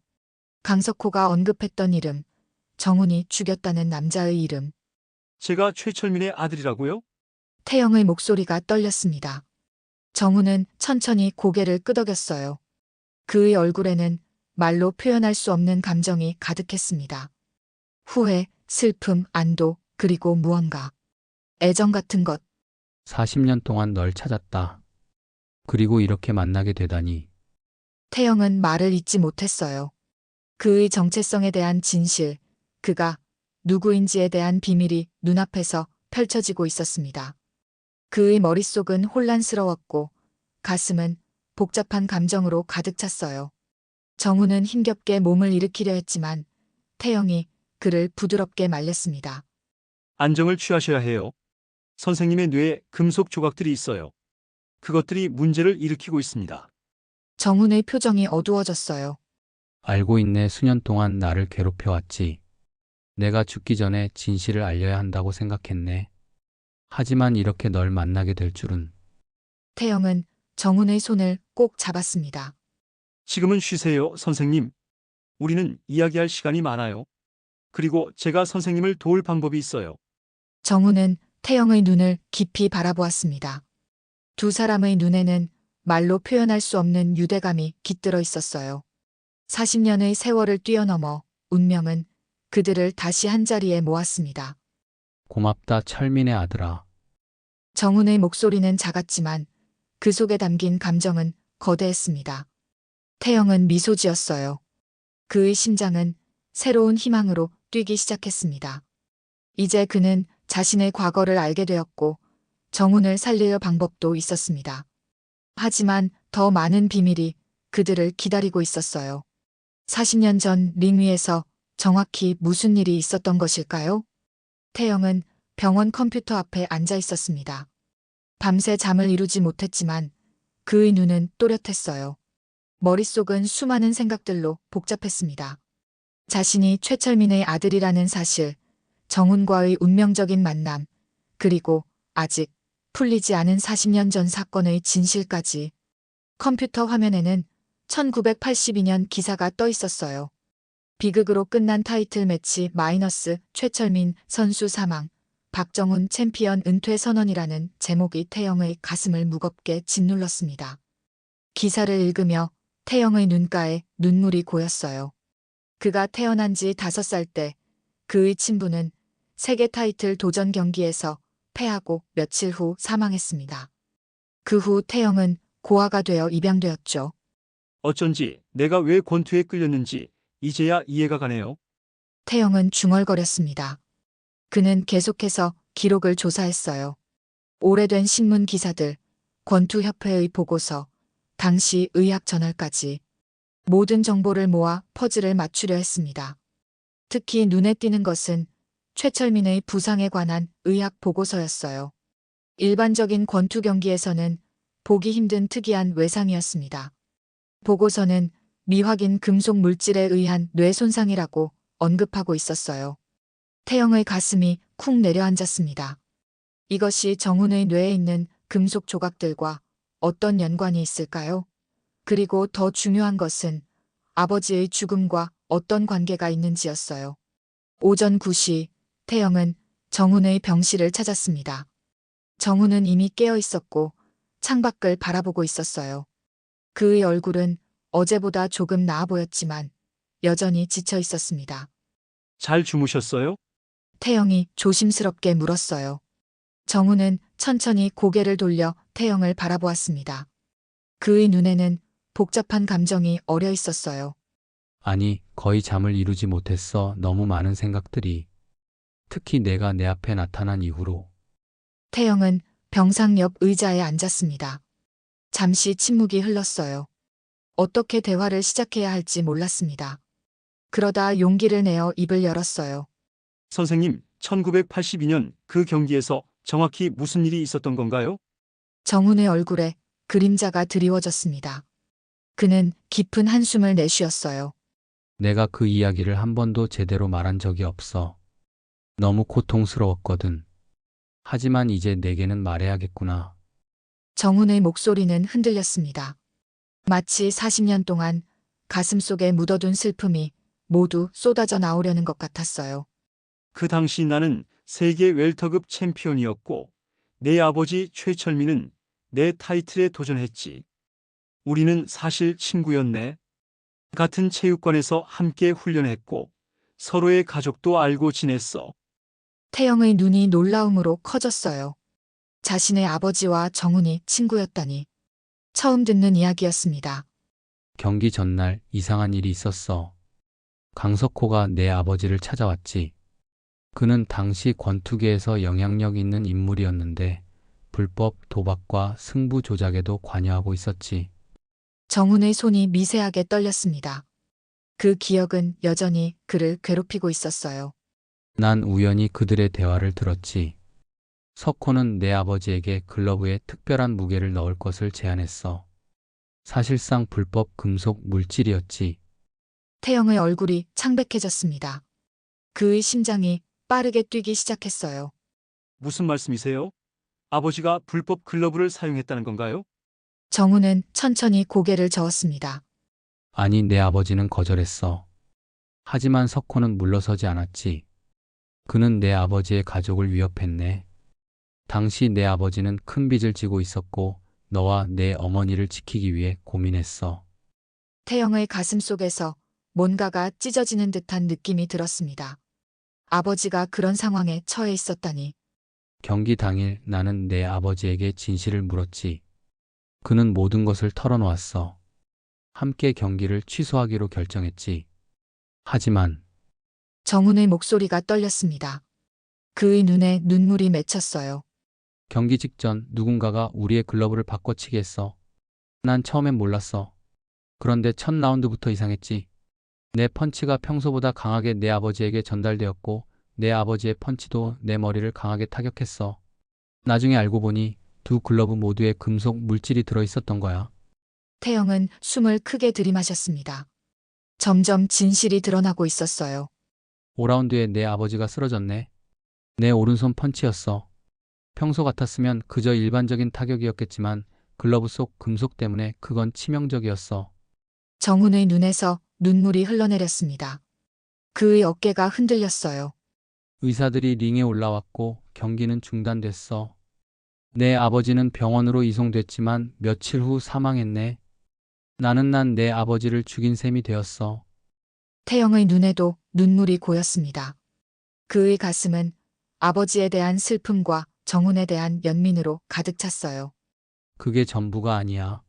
강석호가 언급했던 이름, 정훈이 죽였다는 남자의 이름. 제가 최철민의 아들이라고요? 태영의 목소리가 떨렸습니다. 정훈은 천천히 고개를 끄덕였어요. 그의 얼굴에는 말로 표현할 수 없는 감정이 가득했습니다. 후회, 슬픔, 안도, 그리고 무언가. 애정 같은 것. 40년 동안 널 찾았다. 그리고 이렇게 만나게 되다니. 태영은 말을 잇지 못했어요. 그의 정체성에 대한 진실, 그가 누구인지에 대한 비밀이 눈앞에서 펼쳐지고 있었습니다. 그의 머릿속은 혼란스러웠고 가슴은 복잡한 감정으로 가득 찼어요. 정훈은 힘겹게 몸을 일으키려 했지만 태영이 그를 부드럽게 말렸습니다. 안정을 취하셔야 해요. 선생님의 뇌에 금속 조각들이 있어요. 그것들이 문제를 일으키고 있습니다. 정훈의 표정이 어두워졌어요. 알고 있네. 수년 동안 나를 괴롭혀왔지. 내가 죽기 전에 진실을 알려야 한다고 생각했네. 하지만 이렇게 널 만나게 될 줄은. 태영은 정훈의 손을 꼭 잡았습니다. 지금은 쉬세요, 선생님. 우리는 이야기할 시간이 많아요. 그리고 제가 선생님을 도울 방법이 있어요. 정훈은 태영의 눈을 깊이 바라보았습니다. 두 사람의 눈에는 말로 표현할 수 없는 유대감이 깃들어 있었어요. 40년의 세월을 뛰어넘어 운명은 그들을 다시 한자리에 모았습니다. 고맙다 철민의 아들아. 정훈의 목소리는 작았지만 그 속에 담긴 감정은 거대했습니다. 태영은 미소 지었어요. 그의 심장은 새로운 희망으로 뛰기 시작했습니다. 이제 그는 자신의 과거를 알게 되었고 정훈을 살릴 방법도 있었습니다. 하지만 더 많은 비밀이 그들을 기다리고 있었어요. 40년 전 링 위에서 정확히 무슨 일이 있었던 것일까요? 태영은 병원 컴퓨터 앞에 앉아 있었습니다. 밤새 잠을 이루지 못했지만 그의 눈은 또렷했어요. 머릿속은 수많은 생각들로 복잡했습니다. 자신이 최철민의 아들이라는 사실, 정훈과의 운명적인 만남, 그리고 아직 풀리지 않은 40년 전 사건의 진실까지. 컴퓨터 화면에는 1982년 기사가 떠 있었어요. 비극으로 끝난 타이틀 매치 마이너스 최철민 선수 사망, 박정훈 챔피언 은퇴 선언이라는 제목이 태영의 가슴을 무겁게 짓눌렀습니다. 기사를 읽으며 태영의 눈가에 눈물이 고였어요. 그가 태어난 지 5살 때 그의 친부는 세계 타이틀 도전 경기에서 패하고 며칠 후 사망했습니다. 그 후 태영은 고아가 되어 입양되었죠. 어쩐지 내가 왜 권투에 끌렸는지 이제야 이해가 가네요. 태영은 중얼거렸습니다. 그는 계속해서 기록을 조사했어요. 오래된 신문 기사들, 권투협회의 보고서, 당시 의학 저널까지 모든 정보를 모아 퍼즐을 맞추려 했습니다. 특히 눈에 띄는 것은 최철민의 부상에 관한 의학 보고서였어요. 일반적인 권투 경기에서는 보기 힘든 특이한 외상이었습니다. 보고서는 미확인 금속 물질에 의한 뇌 손상이라고 언급하고 있었어요. 태영의 가슴이 쿵 내려앉았습니다. 이것이 정훈의 뇌에 있는 금속 조각들과 어떤 연관이 있을까요? 그리고 더 중요한 것은 아버지의 죽음과 어떤 관계가 있는지였어요. 오전 9시 태영은 정훈의 병실을 찾았습니다. 정훈은 이미 깨어 있었고 창밖을 바라보고 있었어요. 그의 얼굴은 어제보다 조금 나아 보였지만 여전히 지쳐 있었습니다. 잘 주무셨어요? 태영이 조심스럽게 물었어요. 정훈은 천천히 고개를 돌려 태영을 바라보았습니다. 그의 눈에는 복잡한 감정이 어려 있었어요. 아니, 거의 잠을 이루지 못했어. 너무 많은 생각들이. 특히 내가 내 앞에 나타난 이후로. 태영은 병상 옆 의자에 앉았습니다. 잠시 침묵이 흘렀어요. 어떻게 대화를 시작해야 할지 몰랐습니다. 그러다 용기를 내어 입을 열었어요. 선생님, 1982년 그 경기에서 정확히 무슨 일이 있었던 건가요? 정훈의 얼굴에 그림자가 드리워졌습니다. 그는 깊은 한숨을 내쉬었어요. 내가 그 이야기를 한 번도 제대로 말한 적이 없어. 너무 고통스러웠거든. 하지만 이제 내게는 말해야겠구나. 정훈의 목소리는 흔들렸습니다. 마치 40년 동안 가슴속에 묻어둔 슬픔이 모두 쏟아져 나오려는 것 같았어요. 그 당시 나는 세계 웰터급 챔피언이었고 내 아버지 최철민은 내 타이틀에 도전했지. 우리는 사실 친구였네. 같은 체육관에서 함께 훈련했고 서로의 가족도 알고 지냈어. 태영의 눈이 놀라움으로 커졌어요. 자신의 아버지와 정훈이 친구였다니. 처음 듣는 이야기였습니다. 경기 전날 이상한 일이 있었어. 강석호가 내 아버지를 찾아왔지. 그는 당시 권투계에서 영향력 있는 인물이었는데 불법 도박과 승부 조작에도 관여하고 있었지. 정훈의 손이 미세하게 떨렸습니다. 그 기억은 여전히 그를 괴롭히고 있었어요. 난 우연히 그들의 대화를 들었지. 석호는 내 아버지에게 글러브에 특별한 무게를 넣을 것을 제안했어. 사실상 불법 금속 물질이었지. 태영의 얼굴이 창백해졌습니다. 그의 심장이 빠르게 뛰기 시작했어요. 무슨 말씀이세요? 아버지가 불법 글러브를 사용했다는 건가요? 정훈은 천천히 고개를 저었습니다. 아니, 내 아버지는 거절했어. 하지만 석호는 물러서지 않았지. 그는 내 아버지의 가족을 위협했네. 당시 내 아버지는 큰 빚을 지고 있었고 너와 내 어머니를 지키기 위해 고민했어. 태영의 가슴 속에서 뭔가가 찢어지는 듯한 느낌이 들었습니다. 아버지가 그런 상황에 처해 있었다니. 경기 당일 나는 내 아버지에게 진실을 물었지. 그는 모든 것을 털어놓았어. 함께 경기를 취소하기로 결정했지. 하지만 정훈의 목소리가 떨렸습니다. 그의 눈에 눈물이 맺혔어요. 경기 직전 누군가가 우리의 글러브를 바꿔치기 했어. 난 처음엔 몰랐어. 그런데 첫 라운드부터 이상했지. 내 펀치가 평소보다 강하게 내 아버지에게 전달되었고 내 아버지의 펀치도 내 머리를 강하게 타격했어. 나중에 알고 보니 두 글러브 모두에 금속 물질이 들어있었던 거야. 태영은 숨을 크게 들이마셨습니다. 점점 진실이 드러나고 있었어요. 5라운드에 내 아버지가 쓰러졌네. 내 오른손 펀치였어. 평소 같았으면 그저 일반적인 타격이었겠지만 글러브 속 금속 때문에 그건 치명적이었어. 정훈의 눈에서 눈물이 흘러내렸습니다. 그의 어깨가 흔들렸어요. 의사들이 링에 올라왔고 경기는 중단됐어. 내 아버지는 병원으로 이송됐지만 며칠 후 사망했네. 나는 내 아버지를 죽인 셈이 되었어. 태영의 눈에도 눈물이 고였습니다. 그의 가슴은 아버지에 대한 슬픔과 정훈에 대한 연민으로 가득 찼어요. 그게 전부가 아니야.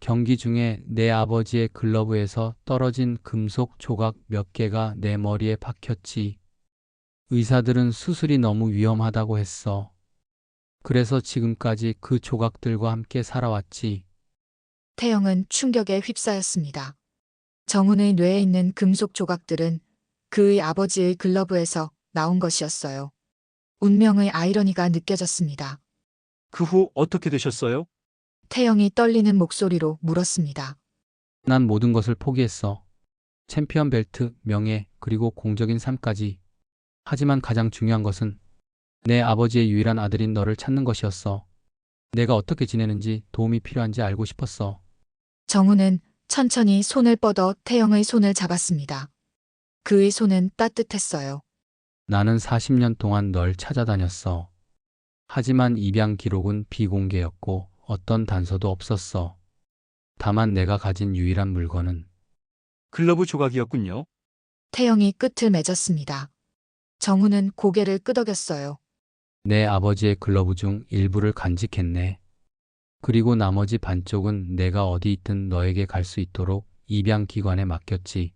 경기 중에 내 아버지의 글러브에서 떨어진 금속 조각 몇 개가 내 머리에 박혔지. 의사들은 수술이 너무 위험하다고 했어. 그래서 지금까지 그 조각들과 함께 살아왔지. 태영은 충격에 휩싸였습니다. 정훈의 뇌에 있는 금속 조각들은 그의 아버지의 글러브에서 나온 것이었어요. 운명의 아이러니가 느껴졌습니다. 그 후 어떻게 되셨어요? 태영이 떨리는 목소리로 물었습니다. 난 모든 것을 포기했어. 챔피언 벨트, 명예, 그리고 공적인 삶까지. 하지만 가장 중요한 것은 내 아버지의 유일한 아들인 너를 찾는 것이었어. 내가 어떻게 지내는지, 도움이 필요한지 알고 싶었어. 정우는 천천히 손을 뻗어 태영의 손을 잡았습니다. 그의 손은 따뜻했어요. 나는 40년 동안 널 찾아다녔어. 하지만 입양 기록은 비공개였고 어떤 단서도 없었어. 다만 내가 가진 유일한 물건은 글러브 조각이었군요. 태영이 끝을 맺었습니다. 정우는 고개를 끄덕였어요. 내 아버지의 글러브 중 일부를 간직했네. 그리고 나머지 반쪽은 내가 어디 있든 너에게 갈 수 있도록 입양 기관에 맡겼지.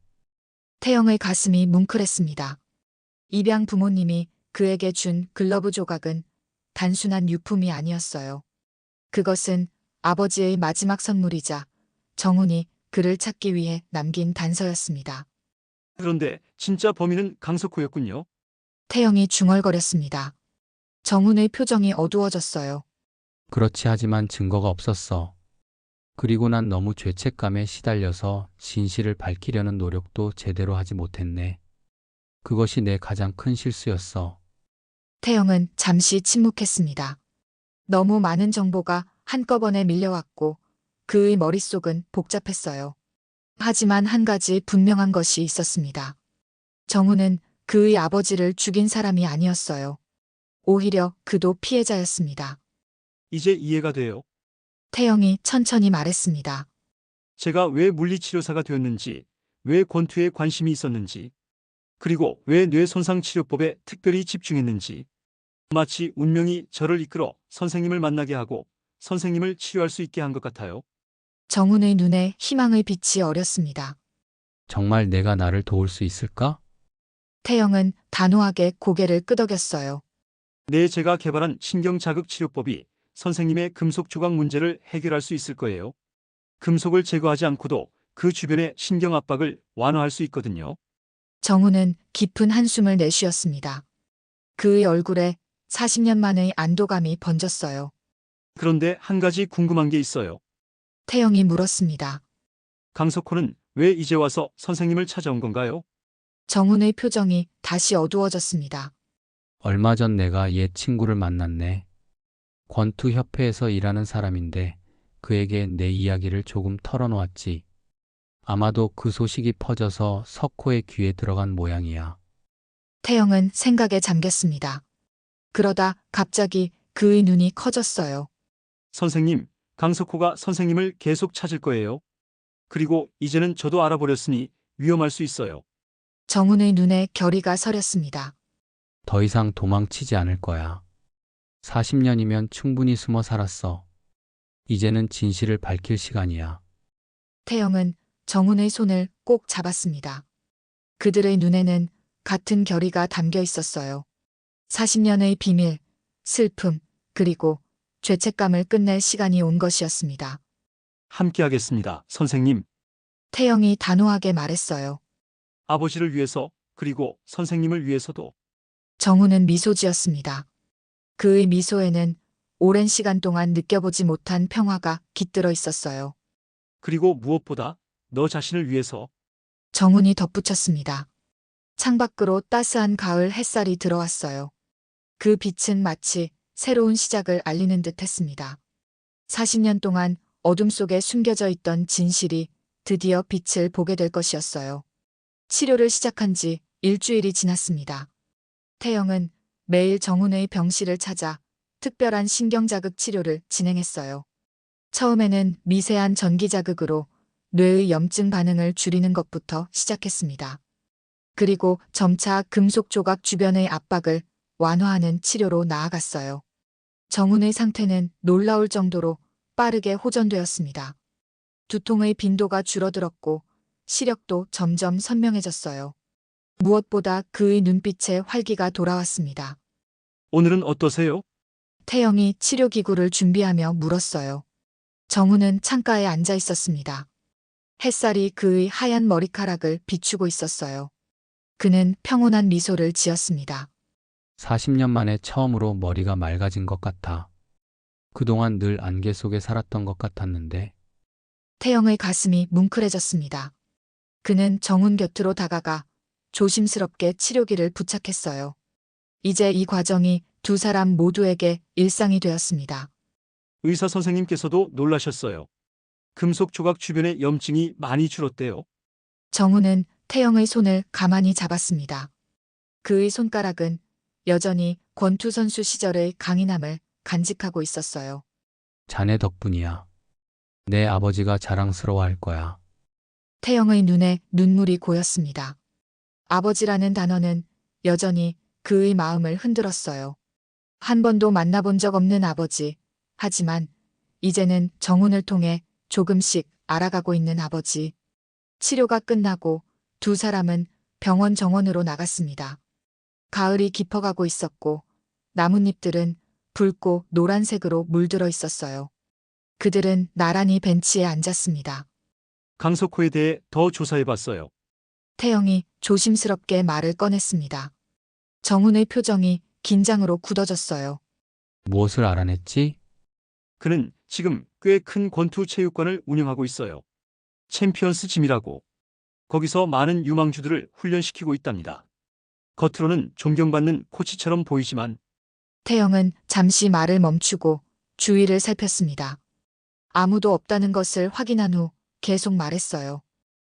태영의 가슴이 뭉클했습니다. 입양 부모님이 그에게 준 글러브 조각은 단순한 유품이 아니었어요. 그것은 아버지의 마지막 선물이자 정훈이 그를 찾기 위해 남긴 단서였습니다. 그런데 진짜 범인은 강석호였군요. 태영이 중얼거렸습니다. 정훈의 표정이 어두워졌어요. 그렇지 하지만 증거가 없었어. 그리고 난 너무 죄책감에 시달려서 진실을 밝히려는 노력도 제대로 하지 못했네. 그것이 내 가장 큰 실수였어. 태영은 잠시 침묵했습니다. 너무 많은 정보가 한꺼번에 밀려왔고 그의 머릿속은 복잡했어요. 하지만 한 가지 분명한 것이 있었습니다. 정우는 그의 아버지를 죽인 사람이 아니었어요. 오히려 그도 피해자였습니다. 이제 이해가 돼요. 태영이 천천히 말했습니다. 제가 왜 물리치료사가 되었는지, 왜 권투에 관심이 있었는지, 그리고 왜 뇌손상치료법에 특별히 집중했는지. 마치 운명이 저를 이끌어 선생님을 만나게 하고 선생님을 치료할 수 있게 한 것 같아요. 정훈의 눈에 희망의 빛이 어렸습니다. 정말 내가 나를 도울 수 있을까? 태영은 단호하게 고개를 끄덕였어요. 네, 제가 개발한 신경자극치료법이 선생님의 금속 조각 문제를 해결할 수 있을 거예요. 금속을 제거하지 않고도 그 주변의 신경 압박을 완화할 수 있거든요. 정훈은 깊은 한숨을 내쉬었습니다. 그의 얼굴에 40년 만의 안도감이 번졌어요. 그런데 한 가지 궁금한 게 있어요. 태영이 물었습니다. 강석호는 왜 이제 와서 선생님을 찾아온 건가요? 정훈의 표정이 다시 어두워졌습니다. 얼마 전 내가 옛 친구를 만났네. 권투협회에서 일하는 사람인데 그에게 내 이야기를 조금 털어놓았지. 아마도 그 소식이 퍼져서 석호의 귀에 들어간 모양이야. 태영은 생각에 잠겼습니다. 그러다 갑자기 그의 눈이 커졌어요. 선생님, 강석호가 선생님을 계속 찾을 거예요. 그리고 이제는 저도 알아버렸으니 위험할 수 있어요. 정훈의 눈에 결의가 서렸습니다. 더 이상 도망치지 않을 거야. 40년이면 충분히 숨어 살았어. 이제는 진실을 밝힐 시간이야. 태영은 정훈의 손을 꼭 잡았습니다. 그들의 눈에는 같은 결의가 담겨 있었어요. 40년의 비밀, 슬픔, 그리고 죄책감을 끝낼 시간이 온 것이었습니다. 함께하겠습니다, 선생님. 태영이 단호하게 말했어요. 아버지를 위해서, 그리고 선생님을 위해서도. 정훈은 미소 지었습니다. 그의 미소에는 오랜 시간 동안 느껴보지 못한 평화가 깃들어 있었어요. 그리고 무엇보다 너 자신을 위해서. 정훈이 덧붙였습니다. 창밖으로 따스한 가을 햇살이 들어왔어요. 그 빛은 마치 새로운 시작을 알리는 듯 했습니다. 40년 동안 어둠 속에 숨겨져 있던 진실이 드디어 빛을 보게 될 것이었어요. 치료를 시작한 지 일주일이 지났습니다. 태영은 매일 정훈의 병실을 찾아 특별한 신경자극 치료를 진행했어요. 처음에는 미세한 전기자극으로 뇌의 염증 반응을 줄이는 것부터 시작했습니다. 그리고 점차 금속 조각 주변의 압박을 완화하는 치료로 나아갔어요. 정훈의 상태는 놀라울 정도로 빠르게 호전되었습니다. 두통의 빈도가 줄어들었고 시력도 점점 선명해졌어요. 무엇보다 그의 눈빛에 활기가 돌아왔습니다. 오늘은 어떠세요? 태영이 치료기구를 준비하며 물었어요. 정훈은 창가에 앉아 있었습니다. 햇살이 그의 하얀 머리카락을 비추고 있었어요. 그는 평온한 미소를 지었습니다. 40년 만에 처음으로 머리가 맑아진 것 같아. 그동안 늘 안개 속에 살았던 것 같았는데 태영의 가슴이 뭉클해졌습니다. 그는 정훈 곁으로 다가가 조심스럽게 치료기를 부착했어요. 이제 이 과정이 두 사람 모두에게 일상이 되었습니다. 의사 선생님께서도 놀라셨어요. 금속 조각 주변의 염증이 많이 줄었대요. 정훈은 태영의 손을 가만히 잡았습니다. 그의 손가락은 여전히 권투 선수 시절의 강인함을 간직하고 있었어요. 자네 덕분이야. 내 아버지가 자랑스러워할 거야. 태영의 눈에 눈물이 고였습니다. 아버지라는 단어는 여전히 그의 마음을 흔들었어요. 한 번도 만나본 적 없는 아버지. 하지만 이제는 정훈을 통해 조금씩 알아가고 있는 아버지. 치료가 끝나고 두 사람은 병원 정원으로 나갔습니다. 가을이 깊어가고 있었고 나뭇잎들은 붉고 노란색으로 물들어 있었어요. 그들은 나란히 벤치에 앉았습니다. 강석호에 대해 더 조사해봤어요. 태영이 조심스럽게 말을 꺼냈습니다. 정훈의 표정이 긴장으로 굳어졌어요. 무엇을 알아냈지? 그는 지금 꽤 큰 권투 체육관을 운영하고 있어요. 챔피언스 짐이라고. 거기서 많은 유망주들을 훈련시키고 있답니다. 겉으로는 존경받는 코치처럼 보이지만 태영은 잠시 말을 멈추고 주위를 살폈습니다. 아무도 없다는 것을 확인한 후 계속 말했어요.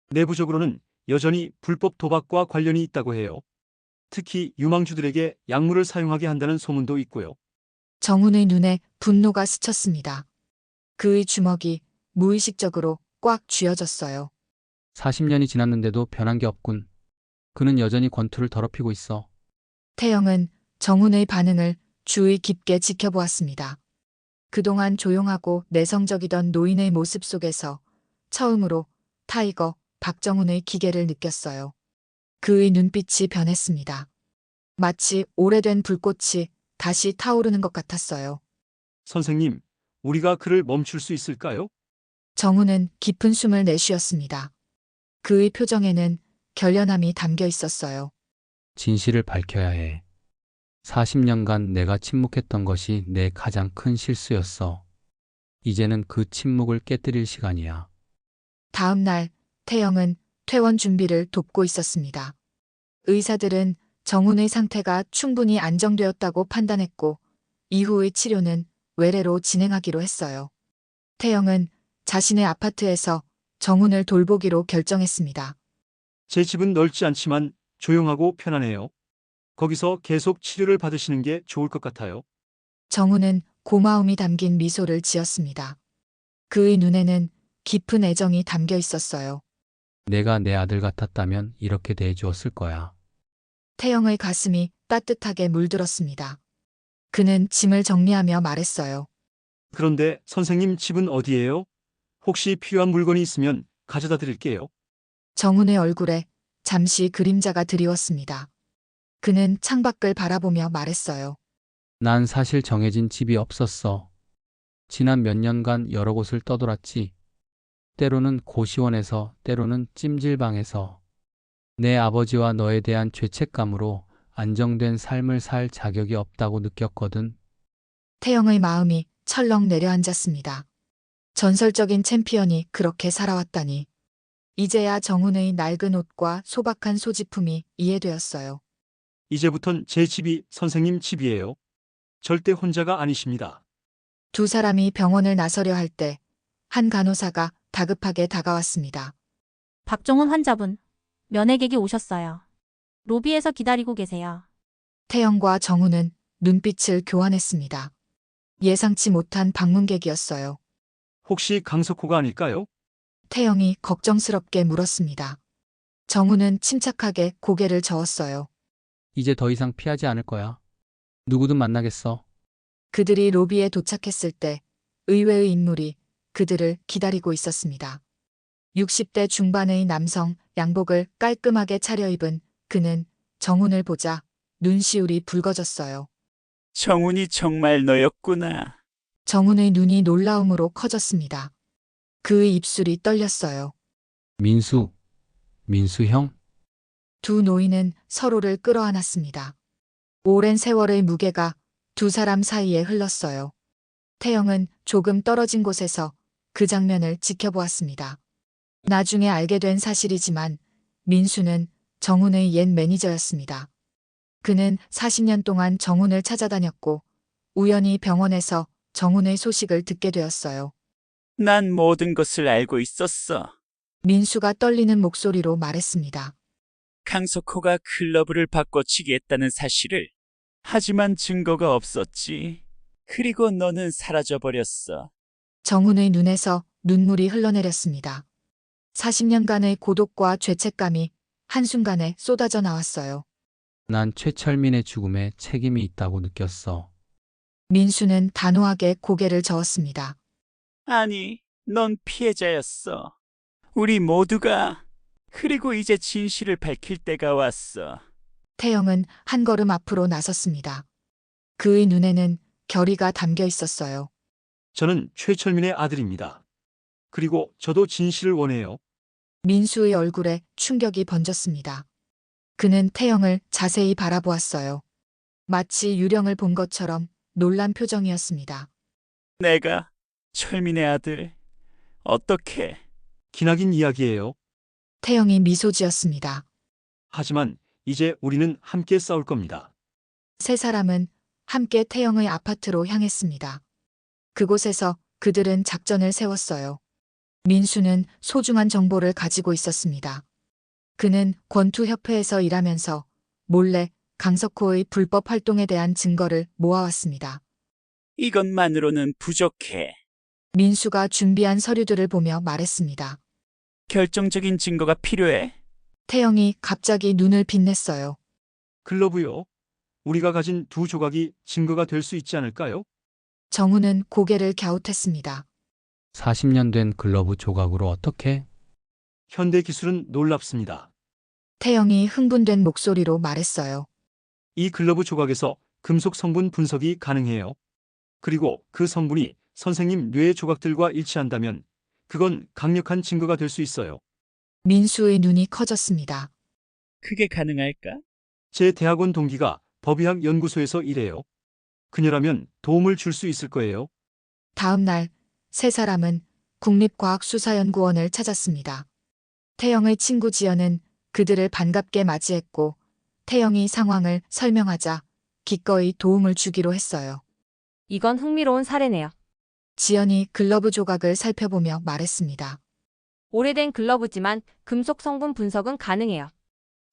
내부적으로는 여전히 불법 도박과 관련이 있다고 해요. 특히 유망주들에게 약물을 사용하게 한다는 소문도 있고요. 정훈의 눈에 분노가 스쳤습니다. 그의 주먹이 무의식적으로 꽉 쥐어졌어요. 40년이 지났는데도 변한 게 없군. 그는 여전히 권투를 더럽히고 있어. 태영은 정훈의 반응을 주의 깊게 지켜보았습니다. 그동안 조용하고 내성적이던 노인의 모습 속에서 처음으로 타이거 박정훈의 기계를 느꼈어요. 그의 눈빛이 변했습니다. 마치 오래된 불꽃이 다시 타오르는 것 같았어요. 선생님, 우리가 그를 멈출 수 있을까요? 정훈은 깊은 숨을 내쉬었습니다. 그의 표정에는 결연함이 담겨 있었어요. 진실을 밝혀야 해. 40년간 내가 침묵했던 것이 내 가장 큰 실수였어. 이제는 그 침묵을 깨뜨릴 시간이야. 다음 날 태영은 퇴원 준비를 돕고 있었습니다. 의사들은 정훈의 상태가 충분히 안정되었다고 판단했고 이후의 치료는 외래로 진행하기로 했어요. 태영은 자신의 아파트에서 정훈을 돌보기로 결정했습니다. 제 집은 넓지 않지만 조용하고 편안해요. 거기서 계속 치료를 받으시는 게 좋을 것 같아요. 정훈은 고마움이 담긴 미소를 지었습니다. 그의 눈에는 깊은 애정이 담겨 있었어요. 내가 내 아들 같았다면 이렇게 대해주었을 거야. 태영의 가슴이 따뜻하게 물들었습니다. 그는 짐을 정리하며 말했어요. 그런데 선생님 집은 어디예요? 혹시 필요한 물건이 있으면 가져다 드릴게요. 정훈의 얼굴에 잠시 그림자가 드리웠습니다. 그는 창밖을 바라보며 말했어요. 난 사실 정해진 집이 없었어. 지난 몇 년간 여러 곳을 떠돌았지. 때로는 고시원에서, 때로는 찜질방에서. 내 아버지와 너에 대한 죄책감으로 안정된 삶을 살 자격이 없다고 느꼈거든. 태영의 마음이 철렁 내려앉았습니다. 전설적인 챔피언이 그렇게 살아왔다니. 이제야 정훈의 낡은 옷과 소박한 소지품이 이해되었어요. 이제부턴 제 집이 선생님 집이에요. 절대 혼자가 아니십니다. 두 사람이 병원을 나서려 할 때 한 간호사가 다급하게 다가왔습니다. 박정훈 환자분, 면회객이 오셨어요. 로비에서 기다리고 계세요. 태영과 정훈은 눈빛을 교환했습니다. 예상치 못한 방문객이었어요. 혹시 강석호가 아닐까요? 태영이 걱정스럽게 물었습니다. 정훈은 침착하게 고개를 저었어요. 이제 더 이상 피하지 않을 거야. 누구든 만나겠어. 그들이 로비에 도착했을 때 의외의 인물이 그들을 기다리고 있었습니다. 60대 중반의 남성, 양복을 깔끔하게 차려입은 그는 정훈을 보자 눈시울이 붉어졌어요. 정훈이 정말 너였구나. 정훈의 눈이 놀라움으로 커졌습니다. 그의 입술이 떨렸어요. 민수 형? 두 노인은 서로를 끌어안았습니다. 오랜 세월의 무게가 두 사람 사이에 흘렀어요. 태영은 조금 떨어진 곳에서 그 장면을 지켜보았습니다. 나중에 알게 된 사실이지만 민수는 정훈의 옛 매니저였습니다. 그는 40년 동안 정훈을 찾아다녔고 우연히 병원에서 정훈의 소식을 듣게 되었어요. 난 모든 것을 알고 있었어. 민수가 떨리는 목소리로 말했습니다. 강석호가 클러브를 바꿔치기했다는 사실을. 하지만 증거가 없었지. 그리고 너는 사라져버렸어. 정훈의 눈에서 눈물이 흘러내렸습니다. 40년간의 고독과 죄책감이 한순간에 쏟아져 나왔어요. 난 최철민의 죽음에 책임이 있다고 느꼈어. 민수는 단호하게 고개를 저었습니다. 아니, 넌 피해자였어. 우리 모두가. 그리고 이제 진실을 밝힐 때가 왔어. 태영은 한 걸음 앞으로 나섰습니다. 그의 눈에는 결의가 담겨 있었어요. 저는 최철민의 아들입니다. 그리고 저도 진실을 원해요. 민수의 얼굴에 충격이 번졌습니다. 그는 태영을 자세히 바라보았어요. 마치 유령을 본 것처럼 놀란 표정이었습니다. 내가 철민의 아들. 어떻게? 기나긴 이야기예요. 태영이 미소 지었습니다. 하지만 이제 우리는 함께 싸울 겁니다. 세 사람은 함께 태영의 아파트로 향했습니다. 그곳에서 그들은 작전을 세웠어요. 민수는 소중한 정보를 가지고 있었습니다. 그는 권투협회에서 일하면서 몰래 강석호의 불법 활동에 대한 증거를 모아왔습니다. 이것만으로는 부족해. 민수가 준비한 서류들을 보며 말했습니다. 결정적인 증거가 필요해. 태영이 갑자기 눈을 빛냈어요. 글러브요. 우리가 가진 두 조각이 증거가 될 수 있지 않을까요? 정훈은 고개를 갸웃했습니다. 40년 된 글러브 조각으로 어떻게? 현대 기술은 놀랍습니다. 태영이 흥분된 목소리로 말했어요. 이 글러브 조각에서 금속 성분 분석이 가능해요. 그리고 그 성분이 선생님 뇌의 조각들과 일치한다면 그건 강력한 증거가 될 수 있어요. 민수의 눈이 커졌습니다. 그게 가능할까? 제 대학원 동기가 법의학 연구소에서 일해요. 그녀라면 도움을 줄 수 있을 거예요. 다음 날 세 사람은 국립과학수사연구원을 찾았습니다. 태영의 친구 지연은 그들을 반갑게 맞이했고 태영이 상황을 설명하자 기꺼이 도움을 주기로 했어요. 이건 흥미로운 사례네요. 지연이 글러브 조각을 살펴보며 말했습니다. 오래된 글러브지만 금속 성분 분석은 가능해요.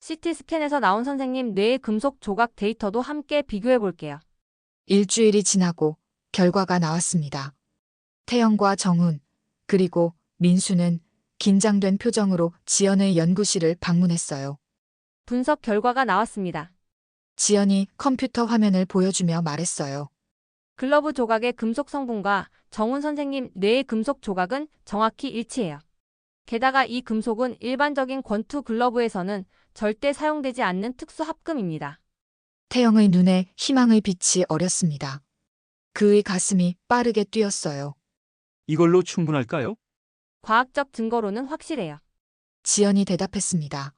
CT 스캔에서 나온 선생님 뇌의 금속 조각 데이터도 함께 비교해 볼게요. 일주일이 지나고 결과가 나왔습니다. 태영과 정훈, 그리고 민수는 긴장된 표정으로 지연의 연구실을 방문했어요. 분석 결과가 나왔습니다. 지연이 컴퓨터 화면을 보여주며 말했어요. 글러브 조각의 금속 성분과 정훈 선생님 뇌의 금속 조각은 정확히 일치해요. 게다가 이 금속은 일반적인 권투 글러브에서는 절대 사용되지 않는 특수 합금입니다. 태영의 눈에 희망의 빛이 어렸습니다. 그의 가슴이 빠르게 뛰었어요. 이걸로 충분할까요? 과학적 증거로는 확실해요. 지연이 대답했습니다.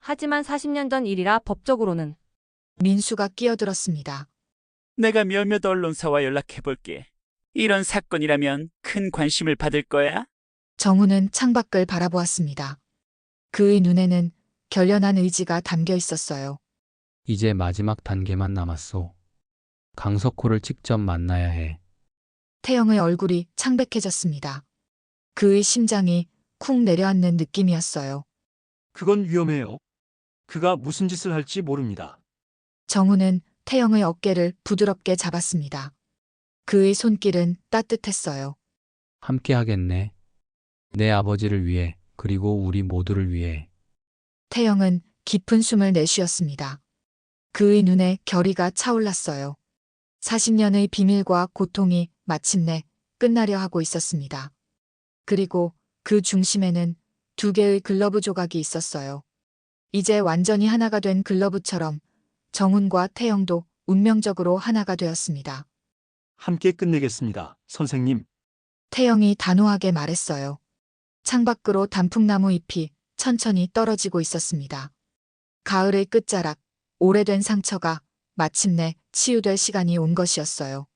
하지만 40년 전 일이라 법적으로는. 민수가 끼어들었습니다. 내가 몇몇 언론사와 연락해볼게. 이런 사건이라면 큰 관심을 받을 거야? 정훈은 창밖을 바라보았습니다. 그의 눈에는 결연한 의지가 담겨 있었어요. 이제 마지막 단계만 남았소. 강석호를 직접 만나야 해. 태영의 얼굴이 창백해졌습니다. 그의 심장이 쿵 내려앉는 느낌이었어요. 그건 위험해요. 그가 무슨 짓을 할지 모릅니다. 정훈은 태영의 어깨를 부드럽게 잡았습니다. 그의 손길은 따뜻했어요. 함께 하겠네. 내 아버지를 위해, 그리고 우리 모두를 위해. 태영은 깊은 숨을 내쉬었습니다. 그의 눈에 결의가 차올랐어요. 40년의 비밀과 고통이 마침내 끝나려 하고 있었습니다. 그리고 그 중심에는 두 개의 글러브 조각이 있었어요. 이제 완전히 하나가 된 글러브처럼 정훈과 태영도 운명적으로 하나가 되었습니다. 함께 끝내겠습니다, 선생님. 태영이 단호하게 말했어요. 창밖으로 단풍나무 잎이 천천히 떨어지고 있었습니다. 가을의 끝자락, 오래된 상처가 마침내 치유될 시간이 온 것이었어요.